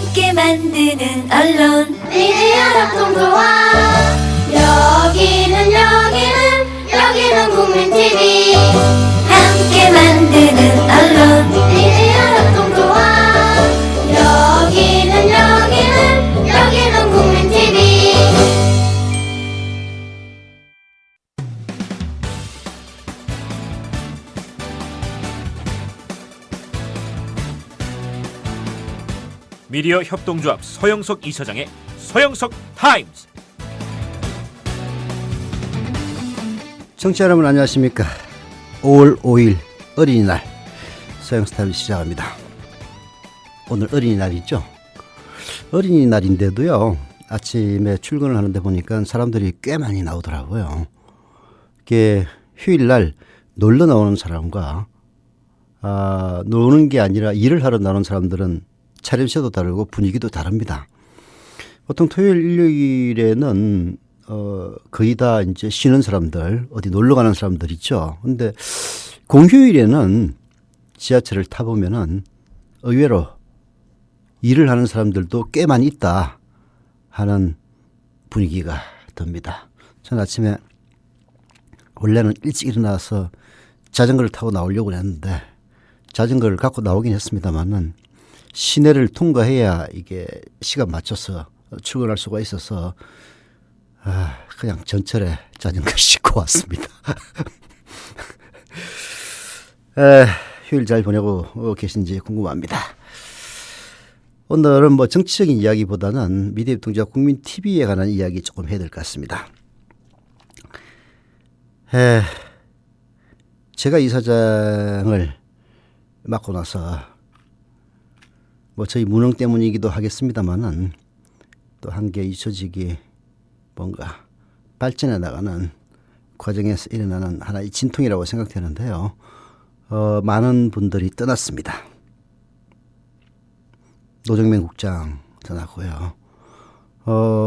함께 만드는 언론 미디어 협동조합. 여기는 국민 TV. 함께 만드는 언론 미디어 협동조합. 여기는 국민 TV. 미디어 협동조합 서영석 이사장의 서영석 타임스. 청취자 여러분 안녕하십니까. 5월 5일 어린이날 서영석 타임스 시작합니다. 오늘 어린이날이죠. 어린이날인데도요, 아침에 출근을 하는데 보니까 사람들이 꽤 많이 나오더라고요. 이게 휴일날 놀러 나오는 사람과 노는 게 아니라 일을 하러 나오는 사람들은 차림새도 다르고 분위기도 다릅니다. 보통 토요일, 일요일에는 거의 다 이제 쉬는 사람들, 어디 놀러 가는 사람들 있죠. 근데 공휴일에는 지하철을 타보면은 의외로 일을 하는 사람들도 꽤 많이 있다 하는 분위기가 듭니다. 저는 아침에 원래는 일찍 일어나서 자전거를 타고 나오려고 했는데 자전거를 갖고 나오긴 했습니다만은 시내를 통과해야 이게 시간 맞춰서 출근할 수가 있어서 그냥 전철에 자전거 싣고 왔습니다. 휴일 잘 보내고 계신지 궁금합니다. 오늘은 뭐 정치적인 이야기보다는 미디어 협동조합 국민 TV에 관한 이야기 조금 해야 될 것 같습니다. 제가 이사장을 맡고 나서 뭐 저희 무능 때문이기도 하겠습니다만은 또 한 개 잊혀지기 뭔가 발전해 나가는 과정에서 일어나는 하나의 진통이라고 생각되는데요. 많은 분들이 떠났습니다. 노정명 국장 떠났고요.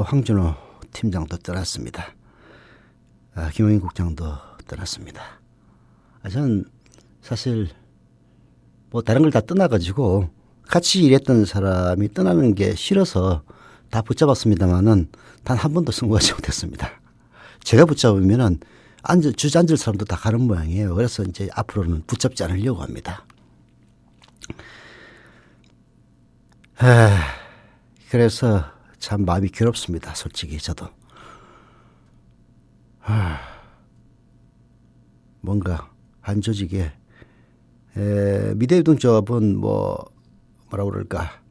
황준호 팀장도 떠났습니다. 김용인 국장도 떠났습니다. 저는 사실 뭐 다른 걸 다 떠나가지고 같이 일했던 사람이 떠나는 게 싫어서 다 붙잡았습니다만은 단 한 번도 성공하지 못했습니다. 제가 붙잡으면은 주저앉을 사람도 다 가는 모양이에요. 그래서 이제 앞으로는 붙잡지 않으려고 합니다. 그래서 참 마음이 괴롭습니다. 솔직히 저도. 뭔가 한 조직에 미디어 협동조합은 뭐라 그럴까,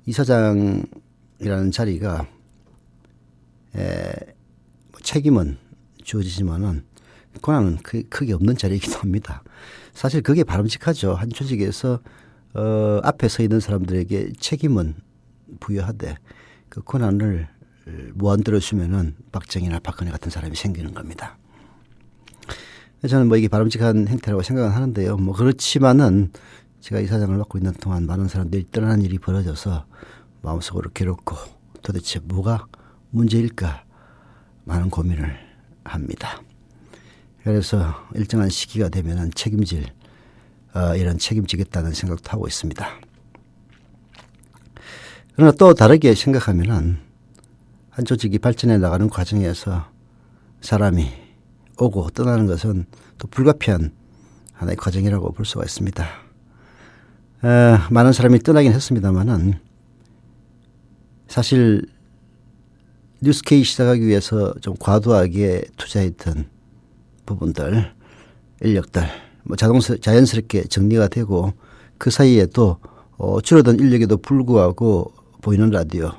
이사장이라는 자리가 책임은 주어지지만은 권한은 크게 없는 자리이기도 합니다. 사실 그게 바람직하죠. 한 조직에서 앞에 서 있는 사람들에게 책임은 부여하되 그 권한을 무한대로 주면은 박정희나 박근혜 같은 사람이 생기는 겁니다. 저는 뭐 이게 바람직한 행태라고 생각은 하는데요. 뭐 그렇지만은 제가 이사장을 맡고 있는 동안 많은 사람들이 떠나는 일이 벌어져서 마음속으로 괴롭고 도대체 뭐가 문제일까 많은 고민을 합니다. 그래서 일정한 시기가 되면은 이런 책임지겠다는 생각도 하고 있습니다. 그러나 또 다르게 생각하면은 한 조직이 발전해 나가는 과정에서 사람이 오고 떠나는 것은 또 불가피한 하나의 과정이라고 볼 수가 있습니다. 많은 사람이 떠나긴 했습니다만은 사실 뉴스K 시작하기 위해서 좀 과도하게 투자했던 부분들, 인력들 뭐 자연스럽게 정리가 되고 그 사이에 또 줄어든 인력에도 불구하고 보이는 라디오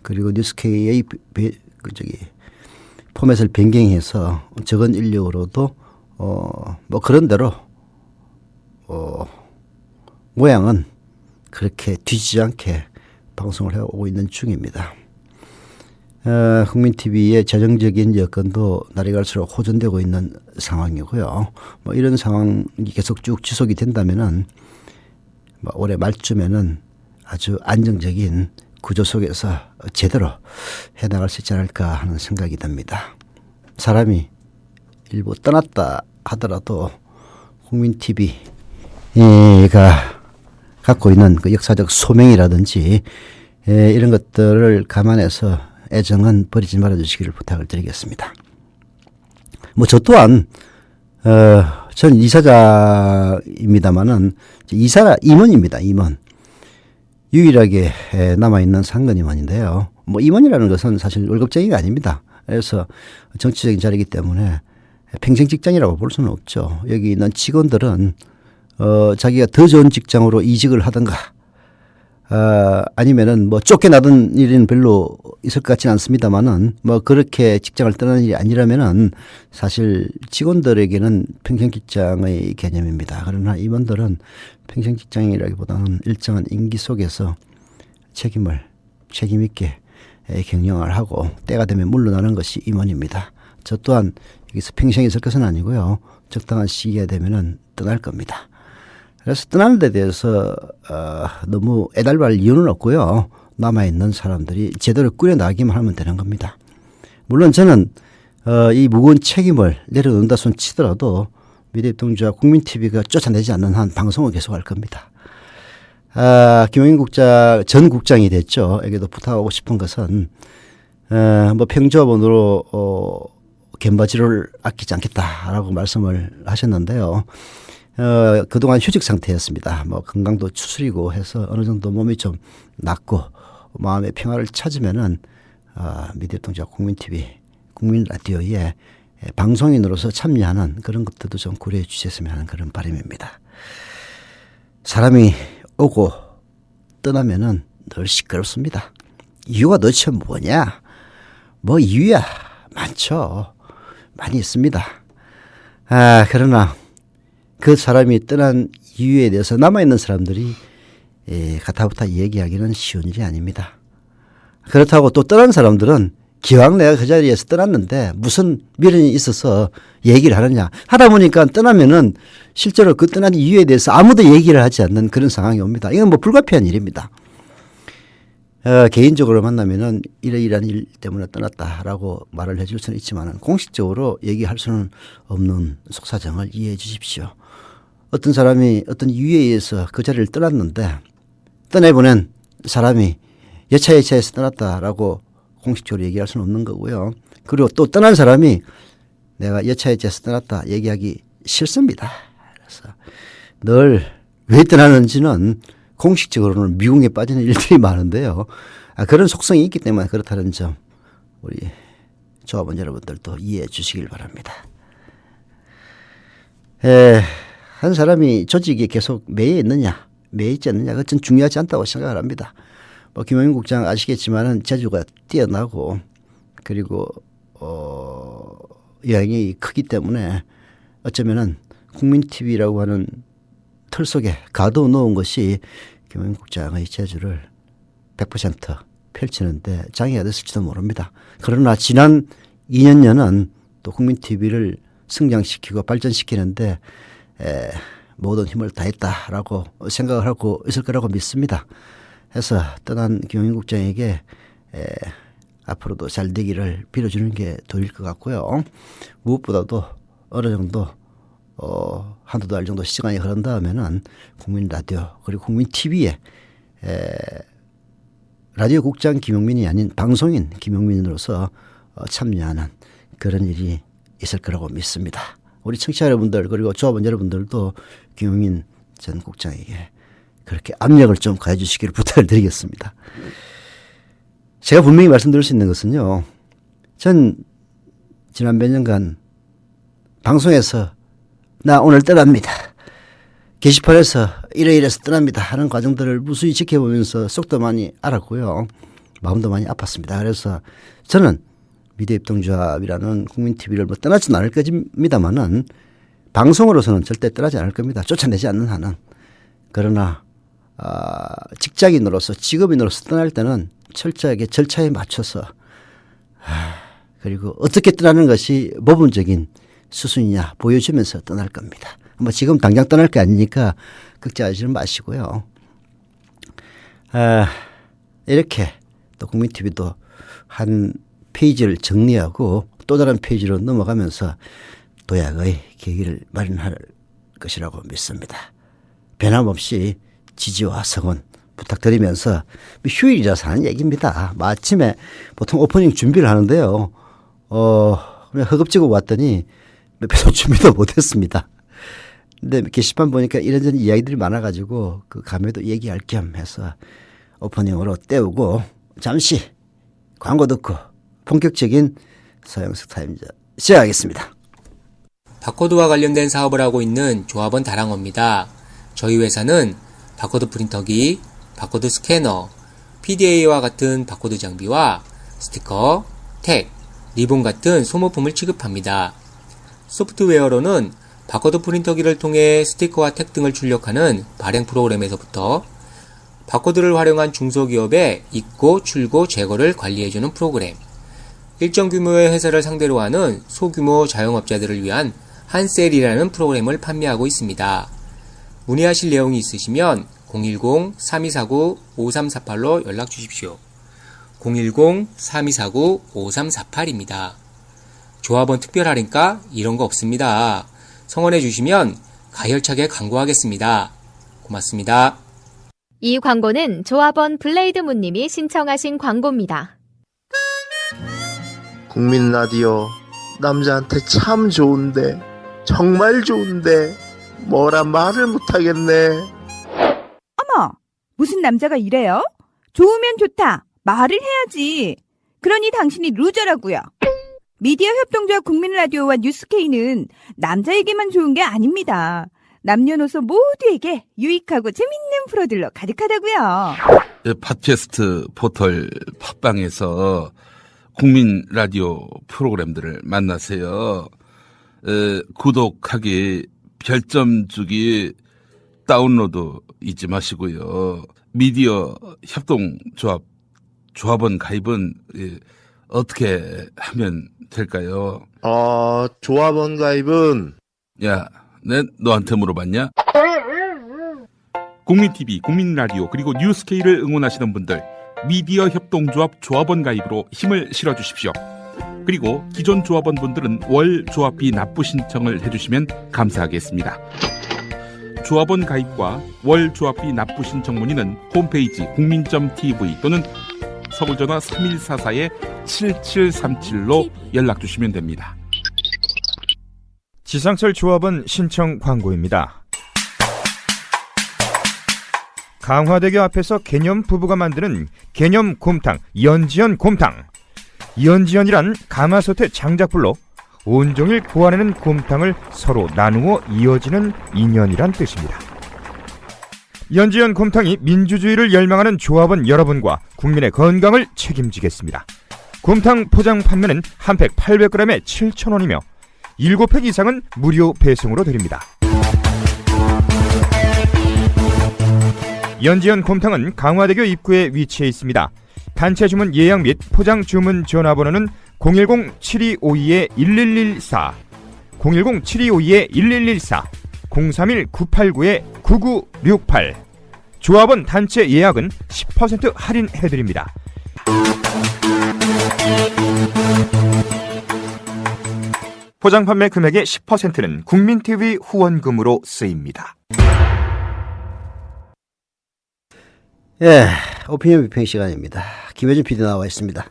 그리고 뉴스K의 포맷을 변경해서 적은 인력으로도 뭐 그런 대로 모양은 그렇게 뒤지지 않게 방송을 해오고 있는 중입니다. 국민TV의 재정적인 여건도 날이 갈수록 호전되고 있는 상황이고요. 뭐 이런 상황이 계속 쭉 지속이 된다면은 뭐 올해 말쯤에는 아주 안정적인 구조 속에서 제대로 해나갈 수 있지 않을까 하는 생각이 듭니다. 사람이 일부 떠났다 하더라도 국민TV가 갖고 있는 그 역사적 소명이라든지 이런 것들을 감안해서 애정은 버리지 말아주시기를 부탁을 드리겠습니다. 뭐 저 또한 전 이사자입니다마는 임원입니다. 임원. 유일하게 남아있는 상근임원인데요. 뭐 임원이라는 것은 사실 월급쟁이가 아닙니다. 그래서 정치적인 자리이기 때문에 평생 직장이라고 볼 수는 없죠. 여기 있는 직원들은 자기가 더 좋은 직장으로 이직을 하든가 아니면은 뭐 쫓겨나던 일은 별로 있을 것 같지는 않습니다만은 뭐 그렇게 직장을 떠나는 일이 아니라면은 사실 직원들에게는 평생 직장의 개념입니다. 그러나 임원들은 평생 직장이라기보다는 일정한 임기 속에서 책임 있게 경영을 하고 때가 되면 물러나는 것이 임원입니다. 저 또한 여기서 평생 있을 것은 아니고요. 적당한 시기가 되면은 떠날 겁니다. 그래서 떠나는 데 대해서 너무 애달할 이유는 없고요. 남아있는 사람들이 제대로 꾸려나가기만 하면 되는 겁니다. 물론 저는 이 무거운 책임을 내려놓는다 손 치더라도 미래통주와 국민TV가 쫓아내지 않는 한 방송을 계속할 겁니다. 김용인 전 국장이 됐죠. 에게도 부탁하고 싶은 것은 뭐 평조합원으로 견바지를 아끼지 않겠다라고 말씀을 하셨는데요. 그동안 휴직 상태였습니다. 뭐 건강도 추스리고 해서 어느 정도 몸이 좀 낫고 마음의 평화를 찾으면은 미래통주와 국민TV, 국민라디오에 방송인으로서 참여하는 그런 것들도 좀 고려해 주셨으면 하는 그런 바람입니다. 사람이 오고 떠나면은 늘 시끄럽습니다. 이유가 도대체 뭐냐? 뭐 이유야 많죠. 많이 있습니다. 그러나 그 사람이 떠난 이유에 대해서 남아있는 사람들이 가타부타 얘기하기는 쉬운 일이 아닙니다. 그렇다고 또 떠난 사람들은 기왕 내가 그 자리에서 떠났는데 무슨 미련이 있어서 얘기를 하느냐. 하다 보니까 떠나면은 실제로 그 떠난 이유에 대해서 아무도 얘기를 하지 않는 그런 상황이 옵니다. 이건 뭐 불가피한 일입니다. 개인적으로 만나면은 이러이러한 일 때문에 떠났다라고 말을 해줄 수는 있지만 공식적으로 얘기할 수는 없는 속사정을 이해해 주십시오. 어떤 사람이 어떤 이유에 의해서 그 자리를 떠났는데 떠내보낸 사람이 여차여차해서 떠났다라고 공식적으로 얘기할 수는 없는 거고요. 그리고 또 떠난 사람이 내가 여차여차해서 떠났다 얘기하기 싫습니다. 그래서 늘 왜 떠나는지는 공식적으로는 미궁에 빠지는 일들이 많은데요. 그런 속성이 있기 때문에 그렇다는 점 우리 조합원 여러분들도 이해해 주시길 바랍니다. 한 사람이 조직에 계속 매여 있느냐 매여 있지 않느냐 그건 중요하지 않다고 생각을 합니다. 뭐 김용인 국장 아시겠지만은 재주가 뛰어나고 그리고 영향이 크기 때문에 어쩌면은 국민TV라고 하는 틀 속에 가둬 놓은 것이 김용인 국장의 재주를 100% 펼치는데 장애가 됐을지도 모릅니다. 그러나 지난 2년여는 또 국민TV를 성장시키고 발전시키는데 모든 힘을 다했다라고 생각을 하고 있을 거라고 믿습니다. 해서 떠난 김용인 국장에게 앞으로도 잘 되기를 빌어주는 게 도일 것 같고요. 무엇보다도 어느 정도 한두 달 정도 시간이 흐른 다음에는 국민라디오 그리고 국민TV에 라디오 국장 김용민이 아닌 방송인 김용민으로서 참여하는 그런 일이 있을 거라고 믿습니다. 우리 청취자 여러분들 그리고 조합원 여러분들도 김용민 전 국장에게 그렇게 압력을 좀 가해주시기를 부탁을 드리겠습니다. 제가 분명히 말씀드릴 수 있는 것은요. 전 지난 몇 년간 방송에서 나 오늘 떠납니다. 게시판에서 이래서 떠납니다 하는 과정들을 무수히 지켜보면서 속도 많이 알았고요. 마음도 많이 아팠습니다. 그래서 저는 미래협동조합이라는 국민TV를 뭐 떠나지는 않을 겁니다만은 방송으로서는 절대 떠나지 않을 겁니다. 쫓아내지 않는 한은. 그러나 직장인으로서 직업인으로서 떠날 때는 철저하게 절차에 맞춰서 그리고 어떻게 떠나는 것이 모범적인 수순이냐 보여주면서 떠날 겁니다. 뭐 지금 당장 떠날 게 아니니까 걱정하지는 마시고요. 이렇게 또 국민TV도 한 페이지를 정리하고 또 다른 페이지로 넘어가면서 도약의 계기를 마련할 것이라고 믿습니다. 변함없이 지지와 성원 부탁드리면서 휴일이라서 하는 얘기입니다. 아침에 보통 오프닝 준비를 하는데요. 그냥 허겁지겁 왔더니 몇 번 준비도 못했습니다. 근데 게시판 보니까 이런저런 이야기들이 많아가지고 그 감에도 얘기할 겸 해서 오프닝으로 때우고 잠시 광고 듣고 본격적인 서영석 타임즈 시작하겠습니다. 바코드와 관련된 사업을 하고 있는 조합원 다랑어입니다. 저희 회사는 바코드 프린터기, 바코드 스캐너, PDA와 같은 바코드 장비와 스티커, 택, 리본 같은 소모품을 취급합니다. 소프트웨어로는 바코드 프린터기를 통해 스티커와 택 등을 출력하는 발행 프로그램에서부터 바코드를 활용한 중소기업의 입고, 출고, 제거를 관리해주는 프로그램, 일정 규모의 회사를 상대로 하는 소규모 자영업자들을 위한 한셀이라는 프로그램을 판매하고 있습니다. 문의하실 내용이 있으시면 010-3249-5348로 연락 주십시오. 010-3249-5348입니다. 조합원 특별 할인가 이런 거 없습니다. 성원해 주시면 가열차게 광고하겠습니다. 고맙습니다. 이 광고는 조합원 블레이드문님이 신청하신 광고입니다. 국민 라디오 남자한테 참 좋은데 정말 좋은데 뭐라 말을 못하겠네. 어머, 무슨 남자가 이래요? 좋으면 좋다. 말을 해야지. 그러니 당신이 루저라고요. 미디어 협동조합 국민라디오와 뉴스케이는 남자에게만 좋은 게 아닙니다. 남녀노소 모두에게 유익하고 재밌는 프로들로 가득하다고요. 팟캐스트 포털 팟빵에서 국민 라디오 프로그램들을 만나세요. 구독하기, 별점 주기, 다운로드 잊지 마시고요. 미디어 협동조합 조합원 가입은 어떻게 하면 될까요? 조합원 가입은 야, 내 너한테 물어봤냐? 국민TV, 국민라디오 그리고 뉴스케이를 응원하시는 분들 미디어 협동조합 조합원 가입으로 힘을 실어주십시오. 그리고 기존 조합원분들은 월 조합비 납부 신청을 해주시면 감사하겠습니다. 조합원 가입과 월 조합비 납부 신청 문의는 홈페이지 국민.tv 또는 서울전화 3144-7737로 연락주시면 됩니다. 지상철 조합원 신청 광고입니다. 강화대교 앞에서 개념 부부가 만드는 개념 곰탕 연지연 곰탕. 연지연이란 가마솥의 장작불로 온종일 구워내는 곰탕을 서로 나누어 이어지는 인연이란 뜻입니다. 연지연 곰탕이 민주주의를 열망하는 조합원 여러분과 국민의 건강을 책임지겠습니다. 곰탕 포장 판매는 한 팩 800g에 7,000원이며 7팩 이상은 무료 배송으로 드립니다. 연지연 곰탕은 강화대교 입구에 위치해 있습니다. 단체 주문 예약 및 포장 주문 전화번호는 010-7252-1114, 010-7252-1114, 031-989-9968. 조합원 단체 예약은 10% 할인해드립니다. 포장 판매 금액의 10%는 국민TV 후원금으로 쓰입니다. 예, 오피니언 비평 시간입니다. 김혜준 PD 나와 있습니다.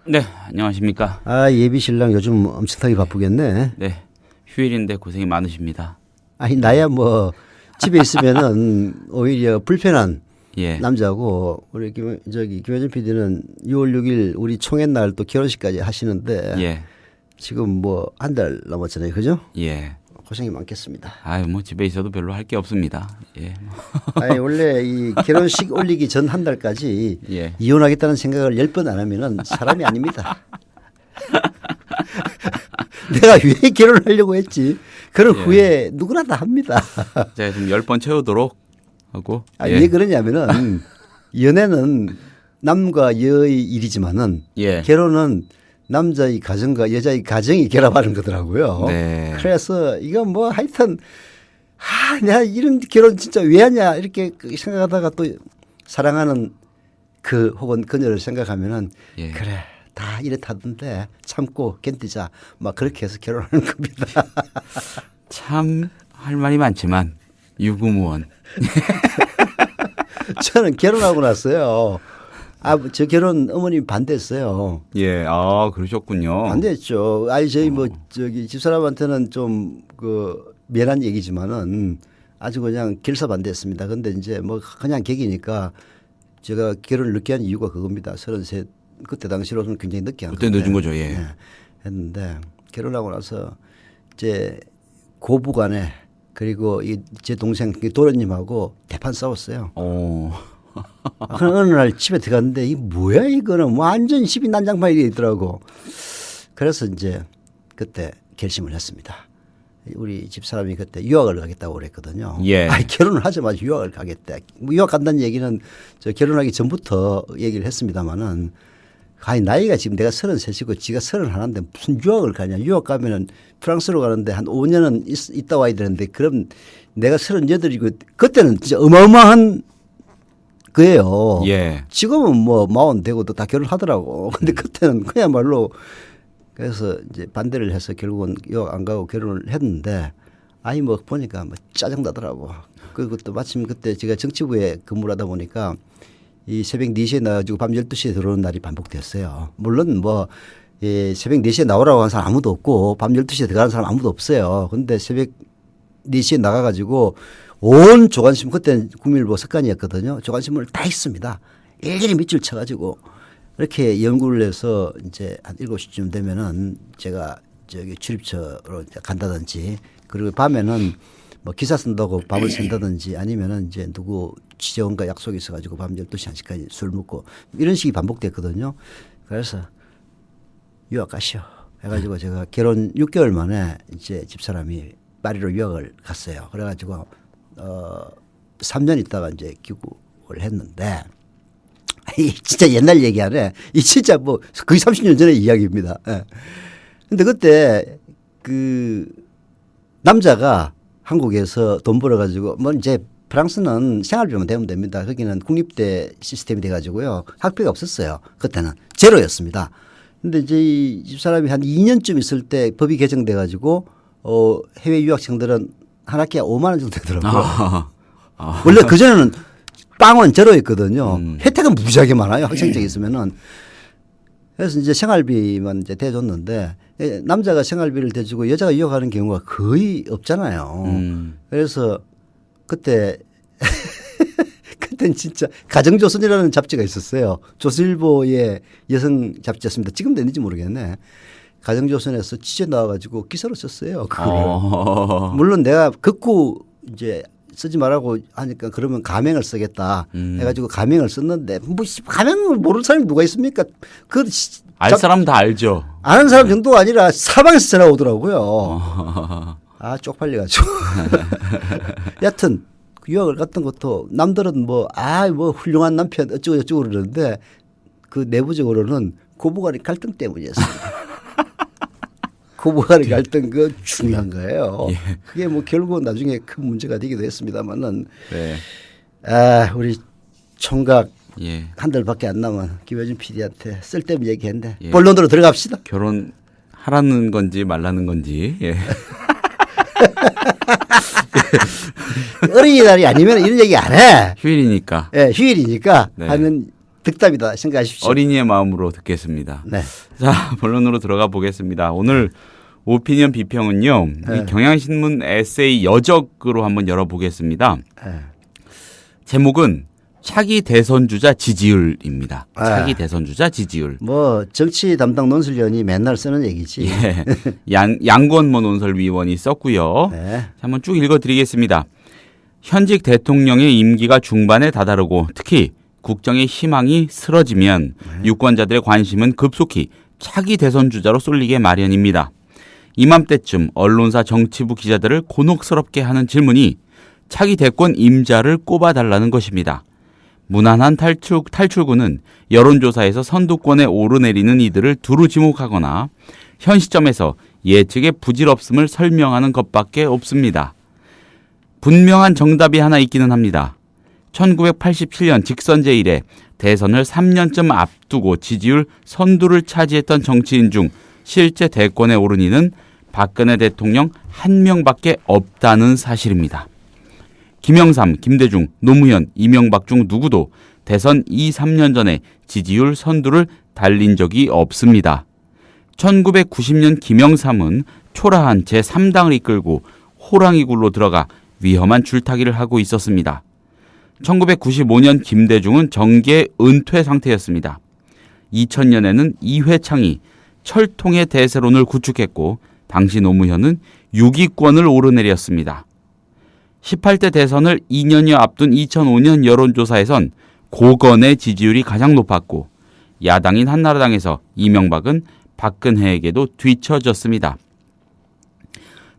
네, 안녕하십니까. 예비 신랑 요즘 엄청나게 바쁘겠네. 네, 휴일인데 고생이 많으십니다. 아니, 나야 뭐 집에 있으면은 오히려 불편한 예. 남자고, 우리 김혜준 PD는 6월 6일 우리 총회 날 또 결혼식까지 하시는데 예. 지금 뭐 한 달 넘었잖아요, 그죠? 예. 고생이 많겠습니다. 아유, 뭐 집에 있어도 별로 할 게 없습니다. 예. 아니, 원래 이 결혼식 올리기 전 한 달까지 예. 이혼하겠다는 생각을 10번 안 하면은 사람이 아닙니다. 내가 왜 결혼하려고 했지? 그런 예. 후에 누구나 다 합니다. 제가 좀 10번 채우도록 하고. 왜 그러냐면은 연애는 남과 여의 일이지만은 예. 결혼은 남자의 가정과 여자의 가정이 결합하는 거더라고요. 네. 그래서 이거 뭐 하여튼 내가 이런 결혼 진짜 왜 하냐 이렇게 생각하다가 또 사랑하는 그 혹은 그녀를 생각하면은 예. 그래 다 이렇다던데 참고 견디자 막 그렇게 해서 결혼하는 겁니다. 참 할 말이 많지만 유구무원. 저는 결혼하고 났어요. 저 결혼 어머님이 반대했어요. 예, 그러셨군요. 반대했죠. 저희 집사람한테는 좀 미안한 얘기지만은 아주 그냥 결사 반대했습니다. 근데 이제 그냥 객이니까 제가 결혼을 늦게 한 이유가 그겁니다. 33 그때 당시로는 굉장히 늦게 한 그때 늦은 거죠. 예. 네, 했는데 결혼하고 나서 이제 고부간에 그리고 제 동생 도련님하고 대판 싸웠어요. 어느 날 집에 들어갔는데 이 뭐야 이거는 완전 시비 난장판이 있더라고. 그래서 이제 그때 결심을 했습니다. 우리 집사람이 그때 유학을 가겠다고 그랬거든요. 예. 결혼을 하자마자 유학을 가겠다. 유학 간다는 얘기는 저 결혼하기 전부터 얘기를 했습니다마는 나이가 지금 내가 33이고 지가 31인데 무슨 유학을 가냐. 유학 가면은 프랑스로 가는데 한 5년은 있다 와야 되는데 그럼 내가 38이고 그때는 진짜 어마어마한 거예요. 예. 지금은 40 되고도 다 결혼하더라고. 근데 그때는 그야말로 그래서 이제 반대를 해서 결국은 유학 안 가고 결혼을 했는데 보니까 짜증 나더라고. 그리고 또 마침 그때 제가 정치부에 근무를 하다 보니까 이 새벽 4시에 나가지고 밤 12시에 들어오는 날이 반복됐어요. 물론 새벽 4시에 나오라고 하는 사람 아무도 없고 밤 12시에 들어가는 사람 아무도 없어요. 근데 새벽 4시에 나가가지고 온 조간신문 그때는 국민일보 석간이었거든요. 조간신문을 다 읽습니다. 일일이 밑줄 쳐가지고 이렇게 연구를 해서 이제 한 7시쯤 되면은 제가 출입처로 간다든지 그리고 밤에는 기사 쓴다고 밤을 샌다든지 아니면은 이제 누구 취재원과 약속이 있어가지고 밤 12시 1시까지 술 먹고 이런 식이 반복됐거든요. 그래서 유학 가시오 해가지고 제가 결혼 6개월 만에 이제 집사람이 파리로 유학을 갔어요. 그래가지고 3년 있다가 이제 귀국을 했는데 진짜 옛날 얘기 하네. 이 진짜 거의 30년 전의 이야기입니다. 예. 근데 그때 남자가 한국에서 돈 벌어가지고 이제 프랑스는 생활비만 되면 됩니다. 거기는 국립대 시스템이 돼가지고요. 학비가 없었어요. 그때는 제로였습니다. 근데 이제 이 집사람이 한 2년쯤 있을 때 법이 개정돼가지고 해외 유학생들은 한 학기에 5만 원 정도 되더라고요. 원래 그전에는 빵은 제로였거든요. 혜택은 무지하게 많아요. 학생증이 있으면은. 그래서 이제 생활비만 이제 대줬는데 남자가 생활비를 대주고 여자가 유학하는 경우가 거의 없잖아요. 그래서 그때는 진짜 가정조선이라는 잡지가 있었어요. 조선일보의 여성 잡지였습니다. 지금도 있는지 모르겠네. 가정조선에서 취재 나와가지고 기사로 썼어요. 그거를. 물론 내가 극구 이제 쓰지 말라고 하니까 그러면 가명을 쓰겠다 해가지고 가명을 썼는데 가명을 모르는 사람이 누가 있습니까? 알 사람 다 알죠. 아는 사람 정도가 아니라 사방에서 전화 오더라고요. 쪽팔려가지고. 여튼 유학을 갔던 것도 남들은 훌륭한 남편 어쩌고 그러는데 그 내부적으로는 고부간의 갈등 때문이었습니다. 고부간의 갈등 그 중요한 거예요. 예. 그게 결국은 나중에 큰 문제가 되기도 했습니다만은 네. 우리 총각 예. 한 달밖에 안 남은 김효준 PD한테 쓸데없는 얘기했는데 본론으로 들어갑시다. 결혼하라는 건지 말라는 건지. 예. 어린이날이 아니면 이런 얘기 안 해. 휴일이니까. 네, 휴일이니까 하면 득담이다 생각하십시오. 어린이의 마음으로 듣겠습니다. 네. 자, 본론으로 들어가 보겠습니다. 오늘 오피니언 비평은요. 이 경향신문 에세이 여적으로 한번 열어보겠습니다. 제목은 차기 대선 주자 지지율입니다. 차기 대선 주자 지지율. 정치 담당 논설위원이 맨날 쓰는 얘기지. 예. 양권모 논설위원이 썼고요. 네. 한번 쭉 읽어드리겠습니다. 현직 대통령의 임기가 중반에 다다르고 특히 국정의 희망이 쓰러지면 유권자들의 관심은 급속히 차기 대선 주자로 쏠리게 마련입니다. 이맘때쯤 언론사 정치부 기자들을 곤혹스럽게 하는 질문이 차기 대권 임자를 꼽아달라는 것입니다. 무난한 탈출구는 여론조사에서 선두권에 오르내리는 이들을 두루 지목하거나 현 시점에서 예측의 부질없음을 설명하는 것밖에 없습니다. 분명한 정답이 하나 있기는 합니다. 1987년 직선제 이래 대선을 3년쯤 앞두고 지지율 선두를 차지했던 정치인 중 실제 대권에 오른 이는 박근혜 대통령 한 명밖에 없다는 사실입니다. 김영삼, 김대중, 노무현, 이명박 중 누구도 대선 2, 3년 전에 지지율 선두를 달린 적이 없습니다. 1990년 김영삼은 초라한 제3당을 이끌고 호랑이 굴로 들어가 위험한 줄타기를 하고 있었습니다. 1995년 김대중은 정계 은퇴 상태였습니다. 2000년에는 이회창이 철통의 대세론을 구축했고 당시 노무현은 6위권을 오르내렸습니다. 18대 대선을 2년여 앞둔 2005년 여론조사에선 고건의 지지율이 가장 높았고 야당인 한나라당에서 이명박은 박근혜에게도 뒤처졌습니다.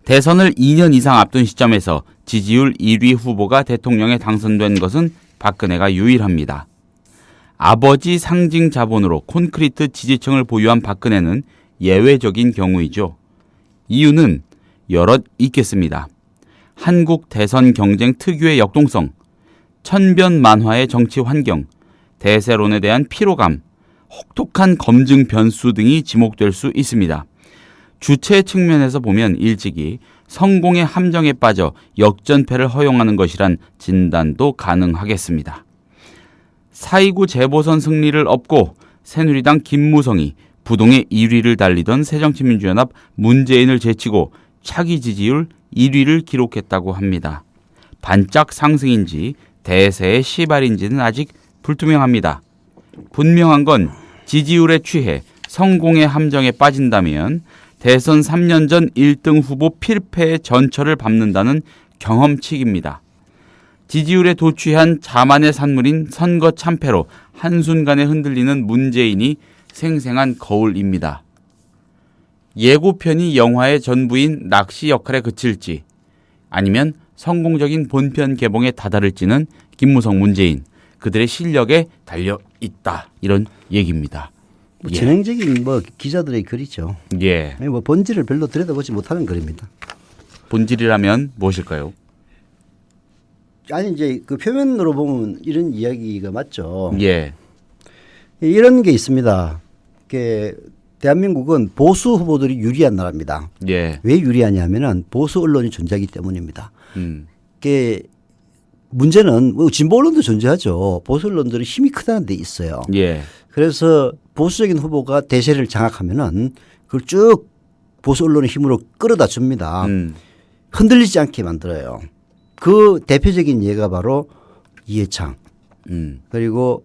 대선을 2년 이상 앞둔 시점에서 지지율 1위 후보가 대통령에 당선된 것은 박근혜가 유일합니다. 아버지 상징 자본으로 콘크리트 지지층을 보유한 박근혜는 예외적인 경우이죠. 이유는 여럿 있겠습니다. 한국 대선 경쟁 특유의 역동성, 천변만화의 정치 환경, 대세론에 대한 피로감, 혹독한 검증 변수 등이 지목될 수 있습니다. 주체 측면에서 보면 일찍이 성공의 함정에 빠져 역전패를 허용하는 것이란 진단도 가능하겠습니다. 4.29 재보선 승리를 업고 새누리당 김무성이 부동의 1위를 달리던 새정치민주연합 문재인을 제치고 차기 지지율 1위를 기록했다고 합니다. 반짝 상승인지 대세의 시발인지는 아직 불투명합니다. 분명한 건 지지율에 취해 성공의 함정에 빠진다면 대선 3년 전 1등 후보 필패의 전철을 밟는다는 경험칙입니다. 지지율에 도취한 자만의 산물인 선거 참패로 한순간에 흔들리는 문재인이 생생한 거울입니다. 예고편이 영화의 전부인 낚시 역할에 그칠지 아니면 성공적인 본편 개봉에 다다를지는 김무성 문재인 그들의 실력에 달려있다 이런 얘기입니다. 뭐 진행적인 기자들의 글이죠. 예. 뭐 본질을 별로 들여다보지 못하는 글입니다. 본질이라면 무엇일까요? 아니 이제 그 표면으로 보면 이런 이야기가 맞죠. 예. 이런 게 있습니다. 대한민국은 보수 후보들이 유리한 나라입니다. 예. 왜 유리하냐면은 보수 언론이 존재하기 때문입니다. 문제는 뭐 진보 언론도 존재하죠. 보수 언론들이 힘이 크다는 데 있어요. 예. 그래서 보수적인 후보가 대세를 장악하면은 그걸 쭉 보수 언론의 힘으로 끌어다 줍니다. 흔들리지 않게 만들어요. 그 대표적인 예가 바로 이해창 그리고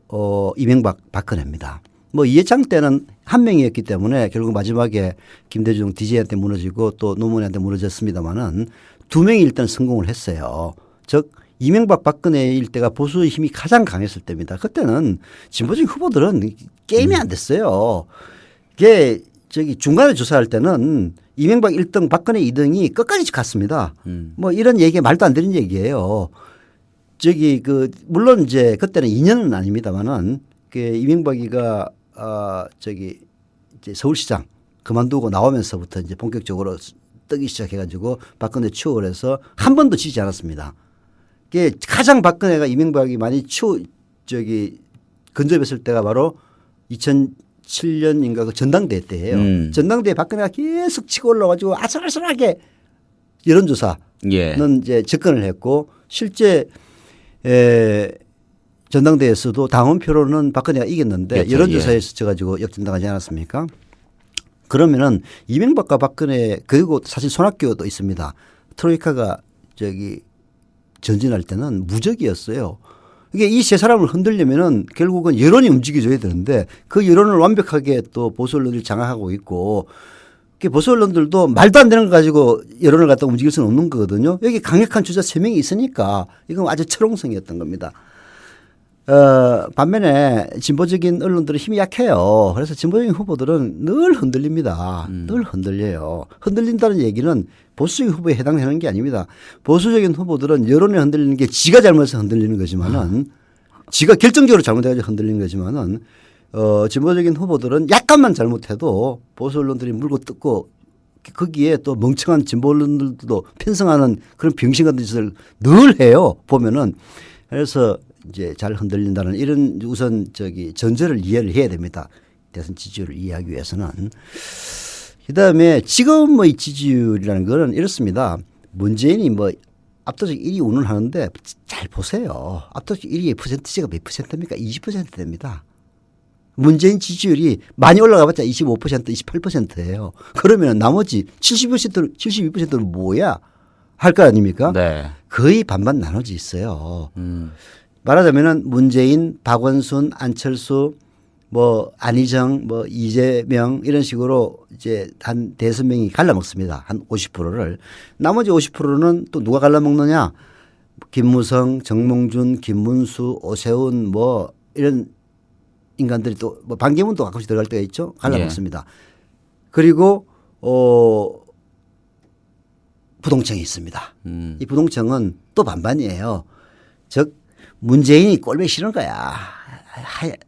이명박 박근혜입니다. 뭐 이해창 때는 한 명이었기 때문에 결국 마지막에 김대중 DJ한테 무너지고 또 노무현한테 무너졌습니다마는 두 명이 일단 성공을 했어요. 즉 이명박 박근혜일 때가 보수의 힘이 가장 강했을 때입니다. 그때는 진보적인 후보들은 게임이 안 됐어요. 이게 중간에 조사할 때는 이명박 1등 박근혜 2등이 끝까지 갔습니다. 뭐 이런 얘기가 말도 안 되는 얘기예요. 물론 이제 그때는 2년은 아닙니다만은 이명박이가 이제 서울시장 그만두고 나오면서부터 이제 본격적으로 뜨기 시작해가지고 박근혜 추월을 해서 한 번도 지지 않았습니다. 가장 박근혜가 이명박이 많이 근접했을 때가 바로 2007년인가 그 전당대회 때예요. 전당대회 박근혜가 계속 치고 올라가지고 아슬아슬하게 여론조사는 이제 접근을 했고 실제 전당대회에서도 당원표로는 박근혜가 이겼는데 그렇죠. 여론조사에서 져가지고 역전당하지 않았습니까? 그러면은 이명박과 박근혜 그리고 사실 손학규도 있습니다. 트로이카가 전진할 때는 무적이었어요. 이게 이 세 사람을 흔들려면은 결국은 여론이 움직여줘야 되는데 그 여론을 완벽하게 또 보수 언론들이 장악하고 있고 보수 언론들도 말도 안 되는 거 가지고 여론을 갖다 움직일 수는 없는 거거든요. 여기 강력한 주자 3명이 있으니까 이건 아주 철옹성이었던 겁니다. 반면에 진보적인 언론들은 힘이 약해요. 그래서 진보적인 후보들은 늘 흔들립니다. 늘 흔들려요. 흔들린다는 얘기는 보수적인 후보에 해당하는 게 아닙니다. 보수적인 후보들은 여론에 흔들리는 게 지가 잘못해서 흔들리는 거지만은 지가 결정적으로 잘못해가지고 흔들리는 거지만은 진보적인 후보들은 약간만 잘못해도 보수 언론들이 물고 뜯고 거기에 또 멍청한 진보 언론들도 편성하는 그런 병신 같은 짓을 늘 해요. 보면은. 그래서 이제 잘 흔들린다는 이런 우선 전제를 이해를 해야 됩니다. 대선 지지율을 이해하기 위해서는. 그다음에 지금 이 지지율이라는 거는 이렇습니다. 문재인이 압도적 1위 운운하는데 잘 보세요. 압도적 1위의 퍼센티지가 몇 %입니까? 20% 됩니다. 문재인 지지율이 많이 올라가봤자 25%, 28%예요. 그러면 나머지 72%는 뭐야? 할 거 아닙니까? 네. 거의 반반 나눠져 있어요. 말하자면은 문재인, 박원순, 안철수, 뭐 안희정, 뭐 이재명 이런 식으로 이제 한 대선 명이 갈라먹습니다. 한 50%를. 나머지 50%는 또 누가 갈라먹느냐? 김무성, 정몽준, 김문수, 오세훈 뭐 이런 인간들이 또 뭐 반기문도 가끔씩 들어갈 때가 있죠. 갈라먹습니다. 그리고 부동층이 있습니다. 이 부동층은 또 반반이에요. 즉 문재인이 꼴보기 싫은 거야.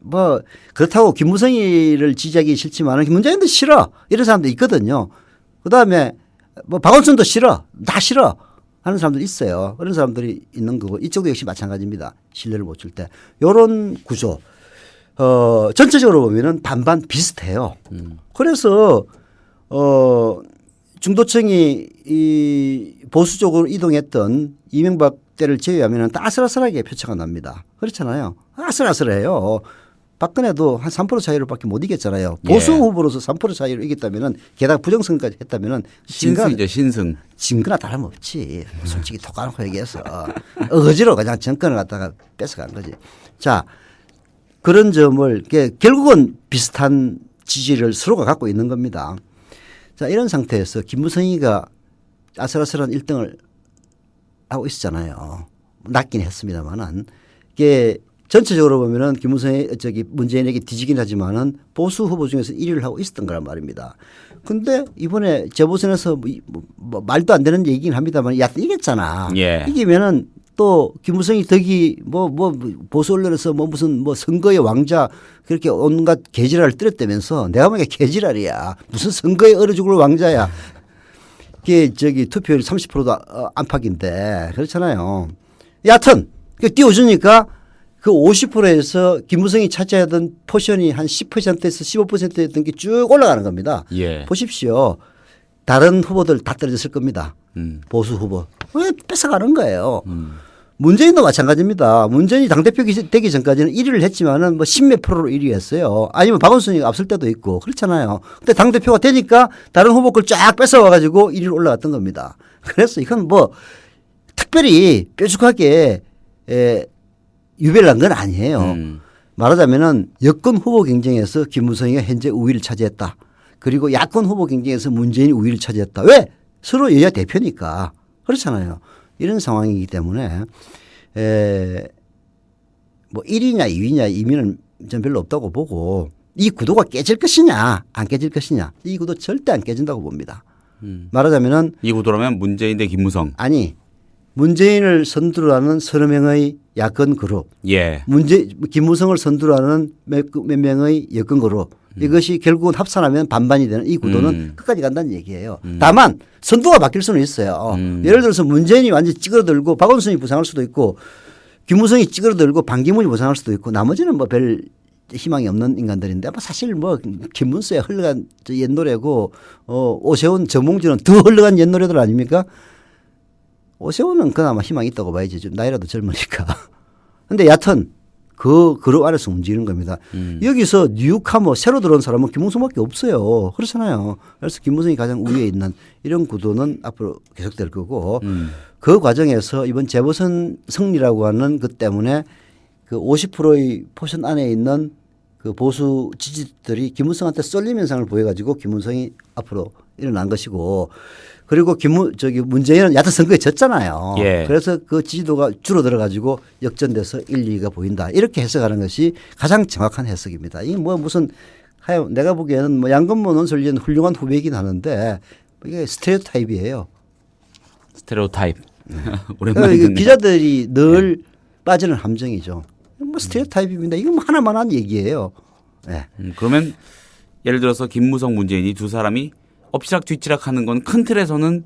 뭐 그렇다고 김무성이를 지지하기 싫지만 문재인도 싫어. 이런 사람도 있거든요. 그다음에 뭐 박원순도 싫어. 다 싫어. 하는 사람들이 있어요. 그런 사람들이 있는 거고 이쪽도 역시 마찬가지입니다. 신뢰를 못 줄 때. 이런 구조. 전체적으로 보면은 반반 비슷해요. 그래서 중도층이 이 보수적으로 이동했던 이명박 때를 제외하면 다 아슬아슬하게 표차가 납니다. 그렇잖아요. 아슬아슬해요. 박근혜도 한 3% 차이로밖에 못 이겼잖아요. 보수 후보로서 3% 차이로 이겼다면은 게다가 부정선까지 했다면은 신승이죠, 신승. 진거나 다름없지. 솔직히 톡 까놓고 얘기해서 어거지로 그냥 정권을 갖다가 뺏어간 거지. 자, 그런 점을 결국은 비슷한 지지를 서로가 갖고 있는 겁니다. 자, 이런 상태에서 김무성이가 아슬아슬한 1등을 하고 있었잖아요. 낮긴 했습니다만은 이게 전체적으로 보면은 김무성이 문재인에게 뒤지긴 하지만은 보수 후보 중에서 1위를 하고 있었던 거란 말입니다. 근데 이번에 재보선에서 뭐 말도 안 되는 얘기긴 합니다만 야 이겼잖아. 예. 이기면은 또 김무성이 덕이 뭐 보수 언론에서 뭐 무슨 뭐 선거의 왕자 그렇게 온갖 개지랄을 떨었다면서 내가 보니까 개지랄이야. 무슨 선거에 얼어 죽을 왕자야. 이게 투표율이 30%도 안팎인데 그렇잖아요. 여하튼 띄워주니까 그 50%에서 김무성이 차지하던 포션이 한 10%에서 15%였던 게 쭉 올라가는 겁니다. 예. 보십시오. 다른 후보들 다 떨어졌을 겁니다. 보수 후보. 왜 뺏어가는 거예요. 문재인도 마찬가지입니다. 문재인이 당대표 되기 전까지는 1위를 했지만은 뭐 10몇 %로 1위 했어요. 아니면 박원순이 앞설 때도 있고 그렇잖아요. 근데 당대표가 되니까 다른 후보 걸 쫙 뺏어와가지고 1위로 올라갔던 겁니다. 그래서 이건 뭐 특별히 뾰족하게 유별난 건 아니에요. 말하자면은 여권 후보 경쟁에서 김무성이가 현재 우위를 차지했다. 그리고 야권 후보 경쟁에서 문재인이 우위를 차지했다. 왜? 서로 여야 대표니까. 그렇잖아요. 이런 상황이기 때문에 뭐 1위냐 2위냐 의미는 전 별로 없다고 보고 이 구도가 깨질 것이냐 안 깨질 것이냐 이 구도 절대 안 깨진다고 봅니다. 말하자면은 이 구도라면 문재인 대 김무성. 아니 문재인을 선두로 하는 서너 명의 야권 그룹, 예. 김무성을 선두로 하는 몇 명의 여권 그룹 이것이 결국은 합산하면 반반이 되는 이 구도는 끝까지 간다는 얘기예요. 다만 선두가 바뀔 수는 있어요. 예를 들어서 문재인이 완전히 찌그러들고 박원순이 부상할 수도 있고 김무성이 찌그러들고 반기문이 부상할 수도 있고 나머지는 뭐 별 희망이 없는 인간들인데 뭐 사실 뭐 김문수의 흘러간 옛 노래고 오세훈 정몽준은 더 흘러간 옛 노래들 아닙니까? 오세훈은 그나마 희망이 있다고 봐야지. 좀 나이라도 젊으니까. 근데 여하튼 그 그룹 안에서 움직이는 겁니다. 여기서 뉴카머 새로 들어온 사람은 김무성밖에 없어요. 그렇잖아요. 그래서 김무성이 가장 우위에 있는 이런 구도는 앞으로 계속될 거고 그 과정에서 이번 재보선 승리라고 하는 것 때문에 그 50%의 포션 안에 있는 그 보수 지지들이 김무성한테 쏠림 현상을 보여가지고 김무성이 앞으로 일어난 것이고 그리고 문재인은 야당 선거에 졌잖아요. 예. 그래서 그 지지도가 줄어들어 가지고 역전돼서 1, 2위가 보인다. 이렇게 해석하는 것이 가장 정확한 해석입니다. 이게 뭐 무슨 내가 보기에는 뭐 양건모 논설위원 훌륭한 후배이긴 하는데 이게 스테레오타입이에요. 스테레오타입. 오랜만에 듣네. 기자들이 늘 빠지는 함정이죠. 뭐 스테레오타입입니다. 이건 뭐 하나만한 얘기예요. 네. 그러면 예를 들어서 김무성 문재인이 두 사람이 엎치락 뒤치락 하는 건 큰 틀에서는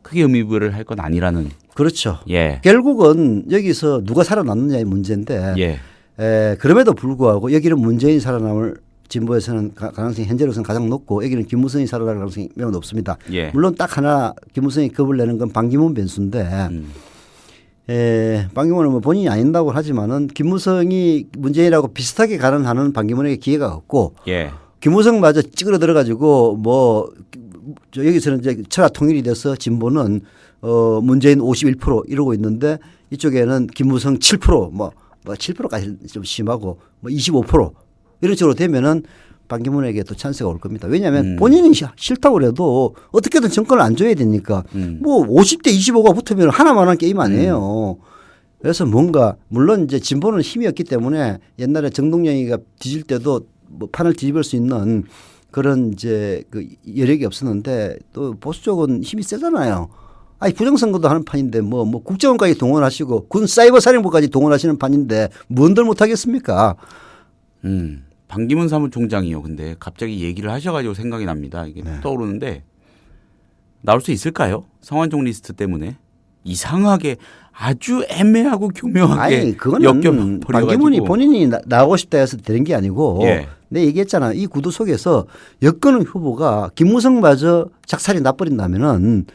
크게 의미부여를 할 건 아니라는. 그렇죠. 예. 결국은 여기서 누가 살아남느냐의 문제인데 예. 그럼에도 불구하고 여기는 문재인이 살아남을 진보에서는 가능성이 현재로서는 가장 높고 여기는 김무성이 살아날 가능성이 매우 높습니다. 예. 물론 딱 하나 김무성이 겁을 내는 건 반기문 변수인데 반기문은 뭐 본인이 아닌다고 하지만은 김무성이 문재인이라고 비슷하게 가는하는 반기문에게 기회가 없고 예. 김무성마저 찌그러 들어가지고 뭐 여기서는 이제 철학 통일이 돼서 진보는 문재인 51% 이러고 있는데 이쪽에는 김무성 7% 뭐 7%까지 좀 심하고 뭐 25% 이런 식으로 되면은 반기문에게 또 찬스가 올 겁니다. 왜냐하면 본인이 싫다고 그래도 어떻게든 정권을 안 줘야 되니까 뭐 50대 25가 붙으면 하나만한 게임 아니에요. 그래서 뭔가 물론 이제 진보는 힘이 없기 때문에 옛날에 정동영이가 뒤질 때도 뭐 판을 뒤집을 수 있는 그런 이제 그 여력이 없었는데 또 보수 쪽은 힘이 세잖아요. 아니 부정선거도 하는 판인데 뭐 국정원까지 동원하시고 군 사이버 사령부까지 동원하시는 판인데 뭔들 못하겠습니까? 반기문 사무총장이요. 근데 갑자기 얘기를 하셔가지고 생각이 납니다. 이게 떠오르는데 나올 수 있을까요? 성완종 리스트 때문에 이상하게 아주 애매하고 교묘하게 아니 그거는 반기문이 본인이 나오고 싶다 해서 되는 게 아니고 예. 내가 얘기했잖아. 이 구도 속에서 여권 후보가 김무성마저 작살이 나버린다면은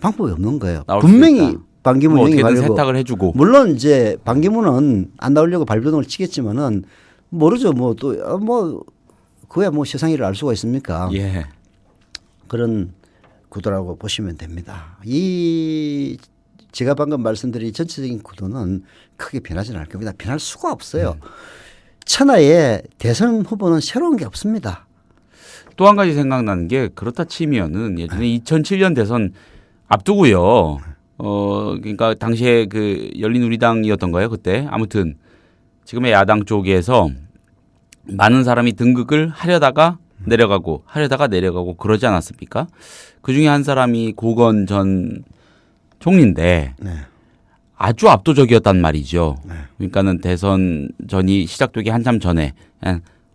방법이 없는 거예요. 분명히 반기문 뭐 영입 어떻게든 세탁을 해주고 물론 이제 반기문은 안 나오려고 발버둥을 치겠지만은 모르죠. 뭐 또 뭐 그야 뭐 세상 일을 알 수가 있습니까? 예. 그런 구도라고 보시면 됩니다. 이 제가 방금 말씀드린 전체적인 구도는 크게 변하지는 않을 겁니다. 변할 수가 없어요. 천하에 대선 후보는 새로운 게 없습니다. 또 한 가지 생각나는 게 그렇다 치면은 예전에 2007년 대선 앞두고요. 그러니까 당시에 그 열린우리당이었던가요 그때 아무튼 지금의 야당 쪽에서 많은 사람이 등극을 하려다가 내려가고 그러지 않았습니까? 그중에 한 사람이 고건 전 총리인데 아주 압도적이었단 말이죠. 그러니까는 대선 전이 시작되기 한참 전에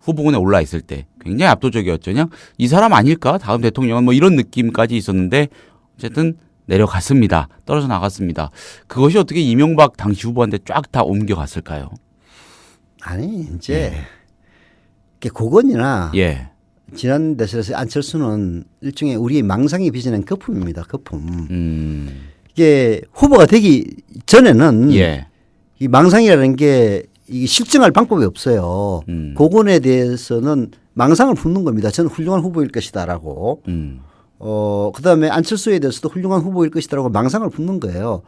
후보군에 올라 있을 때 굉장히 압도적이었죠. 그냥 이 사람 아닐까? 다음 대통령은 뭐 이런 느낌까지 있었는데 어쨌든 내려갔습니다. 떨어져 나갔습니다. 그것이 어떻게 이명박 당시 후보한테 쫙 다 옮겨갔을까요? 아니 이제 고건이나 지난 대선에서 안철수는 일종의 우리의 망상이 빚어낸 거품입니다. 거품. 이게 후보가 되기 전에는 이 망상이라는 게 이게 실증할 방법이 없어요. 고건에 대해서는 망상을 품는 겁니다. 저는 훌륭한 후보일 것이다라고. 그다음에 안철수에 대해서도 훌륭한 후보일 것이다라고 망상을 품는 거예요.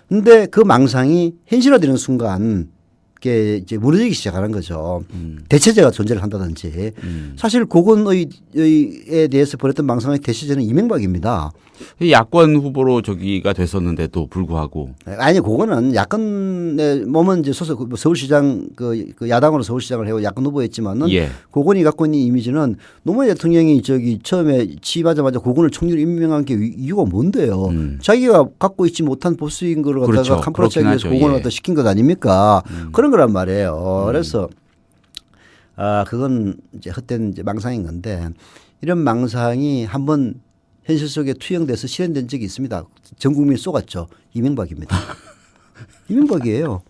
근데 그 망상이 현실화되는 순간 이게 이제 무너지기 시작하는 거죠. 대체제가 존재를 한다든지. 사실 고건의에 대해서 벌였던 망상의 대체제는 이명박입니다. 야권 후보로 저기가 됐었는데도 불구하고. 아니 그거는 야권의 몸은 이제 서울시장 그 야당으로 서울시장을 해고 야권 후보였지만은 고건이 갖고 있는 이미지는 노무현 대통령이 저기 처음에 취임하자마자 고건을 총리로 임명한 게 이유가 뭔데요? 자기가 갖고 있지 못한 보수인 걸 갖다가 캄프라치기 위해서 고건을 갖다 시킨 것 아닙니까? 그런 거란 말이에요. 그래서 그건 이제 헛된 이제 망상인 건데 이런 망상이 한번 현실 속에 투영돼서 실현된 적이 있습니다. 전 국민이 쏘갔죠. 이명박입니다. 이명박이에요.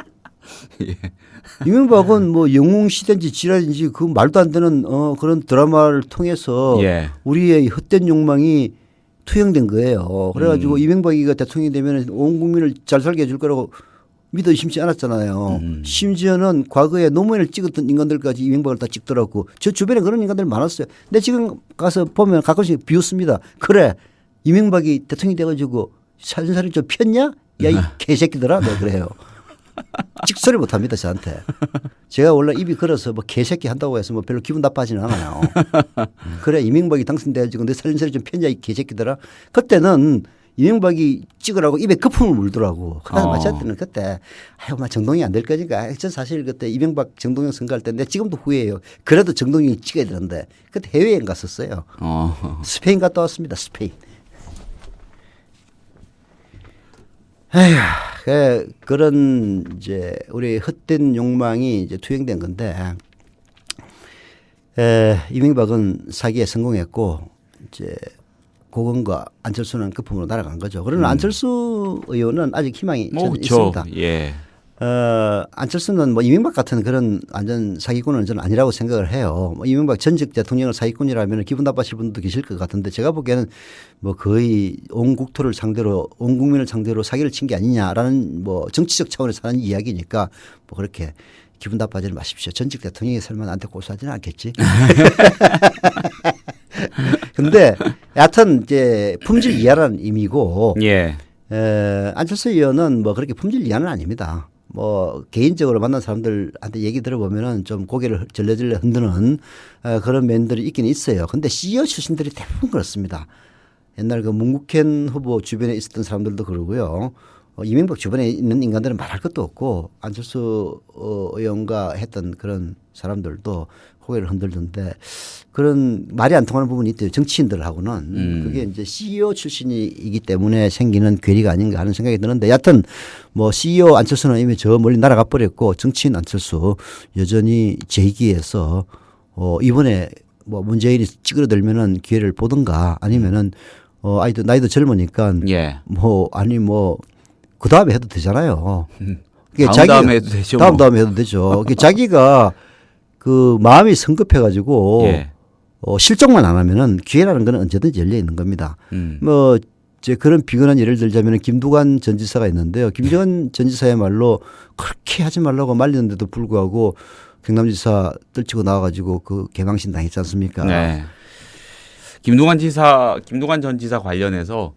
이명박은 뭐 영웅시대인지 지랄인지 그 말도 안 되는 그런 드라마를 통해서 우리의 헛된 욕망이 투영된 거예요. 그래가지고 이명박이가 대통령이 되면 온 국민을 잘 살게 해줄 거라고 믿어 의심치 않았잖아요. 심지어는 과거에 노무현을 찍었던 인간들까지 이명박을 다 찍더라고. 저 주변에 그런 인간들 많았어요. 근데 지금 가서 보면 가끔씩 비웃습니다. 그래 이명박이 대통령이 돼가지고 사진사진 좀 폈냐? 야 이 개새끼들아. 네 그래요. 찍소리 못합니다 저한테. 제가 원래 입이 걸어서 뭐 개새끼 한다고 해서 뭐 별로 기분 나빠하지는 않아요. 그래 이명박이 당선돼가지고 내 사진사진 좀 폈냐 이 개새끼들아. 그때는 이명박이 찍으라고 입에 거품을 물더라고. 그래서 마찬가지는 그때 아유 막 정동이 안 될 거니까. 저 사실 그때 이명박 정동영 선거할 때 내가 지금도 후회해요. 그래도 정동영이 찍어야 되는데 그때 해외여행 갔었어요. 스페인 갔다 왔습니다. 스페인. 에휴, 그런 이제 우리 헛된 욕망이 이제 투영된 건데 이명박은 사기에 성공했고 이제 고건과 안철수는 거품으로 날아간 거죠. 그러나 안철수 의원은 아직 희망이 있습니다. 안철수는 뭐 이명박 같은 그런 완전 사기꾼은 저는 아니라고 생각을 해요. 뭐 이명박 전직 대통령을 사기꾼이라면 기분 나빠하실 분도 계실 것 같은데 제가 보기에는 뭐 거의 온 국토를 상대로 온 국민을 상대로 사기를 친 게 아니냐라는 뭐 정치적 차원에서 하는 이야기니까 뭐 그렇게 기분 나빠하지 마십시오. 전직 대통령이 설마 나한테 고소하지는 않겠지. 근데 여하튼 이제 품질 이하라는 의미고 예. 안철수 의원은 뭐 그렇게 품질 이하는 아닙니다. 뭐 개인적으로 만난 사람들한테 얘기 들어보면은 좀 고개를 절레절레 흔드는 그런 면들이 있긴 있어요. 근데 CEO 출신들이 대부분 그렇습니다. 옛날 그 문국현 후보 주변에 있었던 사람들도 그러고요. 이명박 주변에 있는 인간들은 말할 것도 없고 안철수 의원과 했던 그런 사람들도 고개를 흔들던데 그런 말이 안 통하는 부분이 있대요. 정치인들하고는. 그게 이제 CEO 출신이기 때문에 생기는 괴리가 아닌가 하는 생각이 드는데 여하튼 뭐 CEO 안철수는 이미 저 멀리 날아가 버렸고 정치인 안철수 여전히 제2기에서 이번에 뭐 문재인이 찌그러들면은 기회를 보든가 아니면은 나이도 젊으니까 예. 그 다음에 해도 되잖아요. 다음에 해도 되죠. 다음에 해도 되죠. 자기가 그 마음이 성급해가지고 예. 실종만 안 하면은 기회라는 건 언제든지 열려 있는 겁니다. 뭐 이제 그런 비근한 예를 들자면 김두관 전 지사가 있는데요. 김두관 전 지사야말로 그렇게 하지 말라고 말리는데도 불구하고 경남지사 떨치고 나와가지고 그 개망신 당했지 않습니까? 네. 김두관 전 지사 관련해서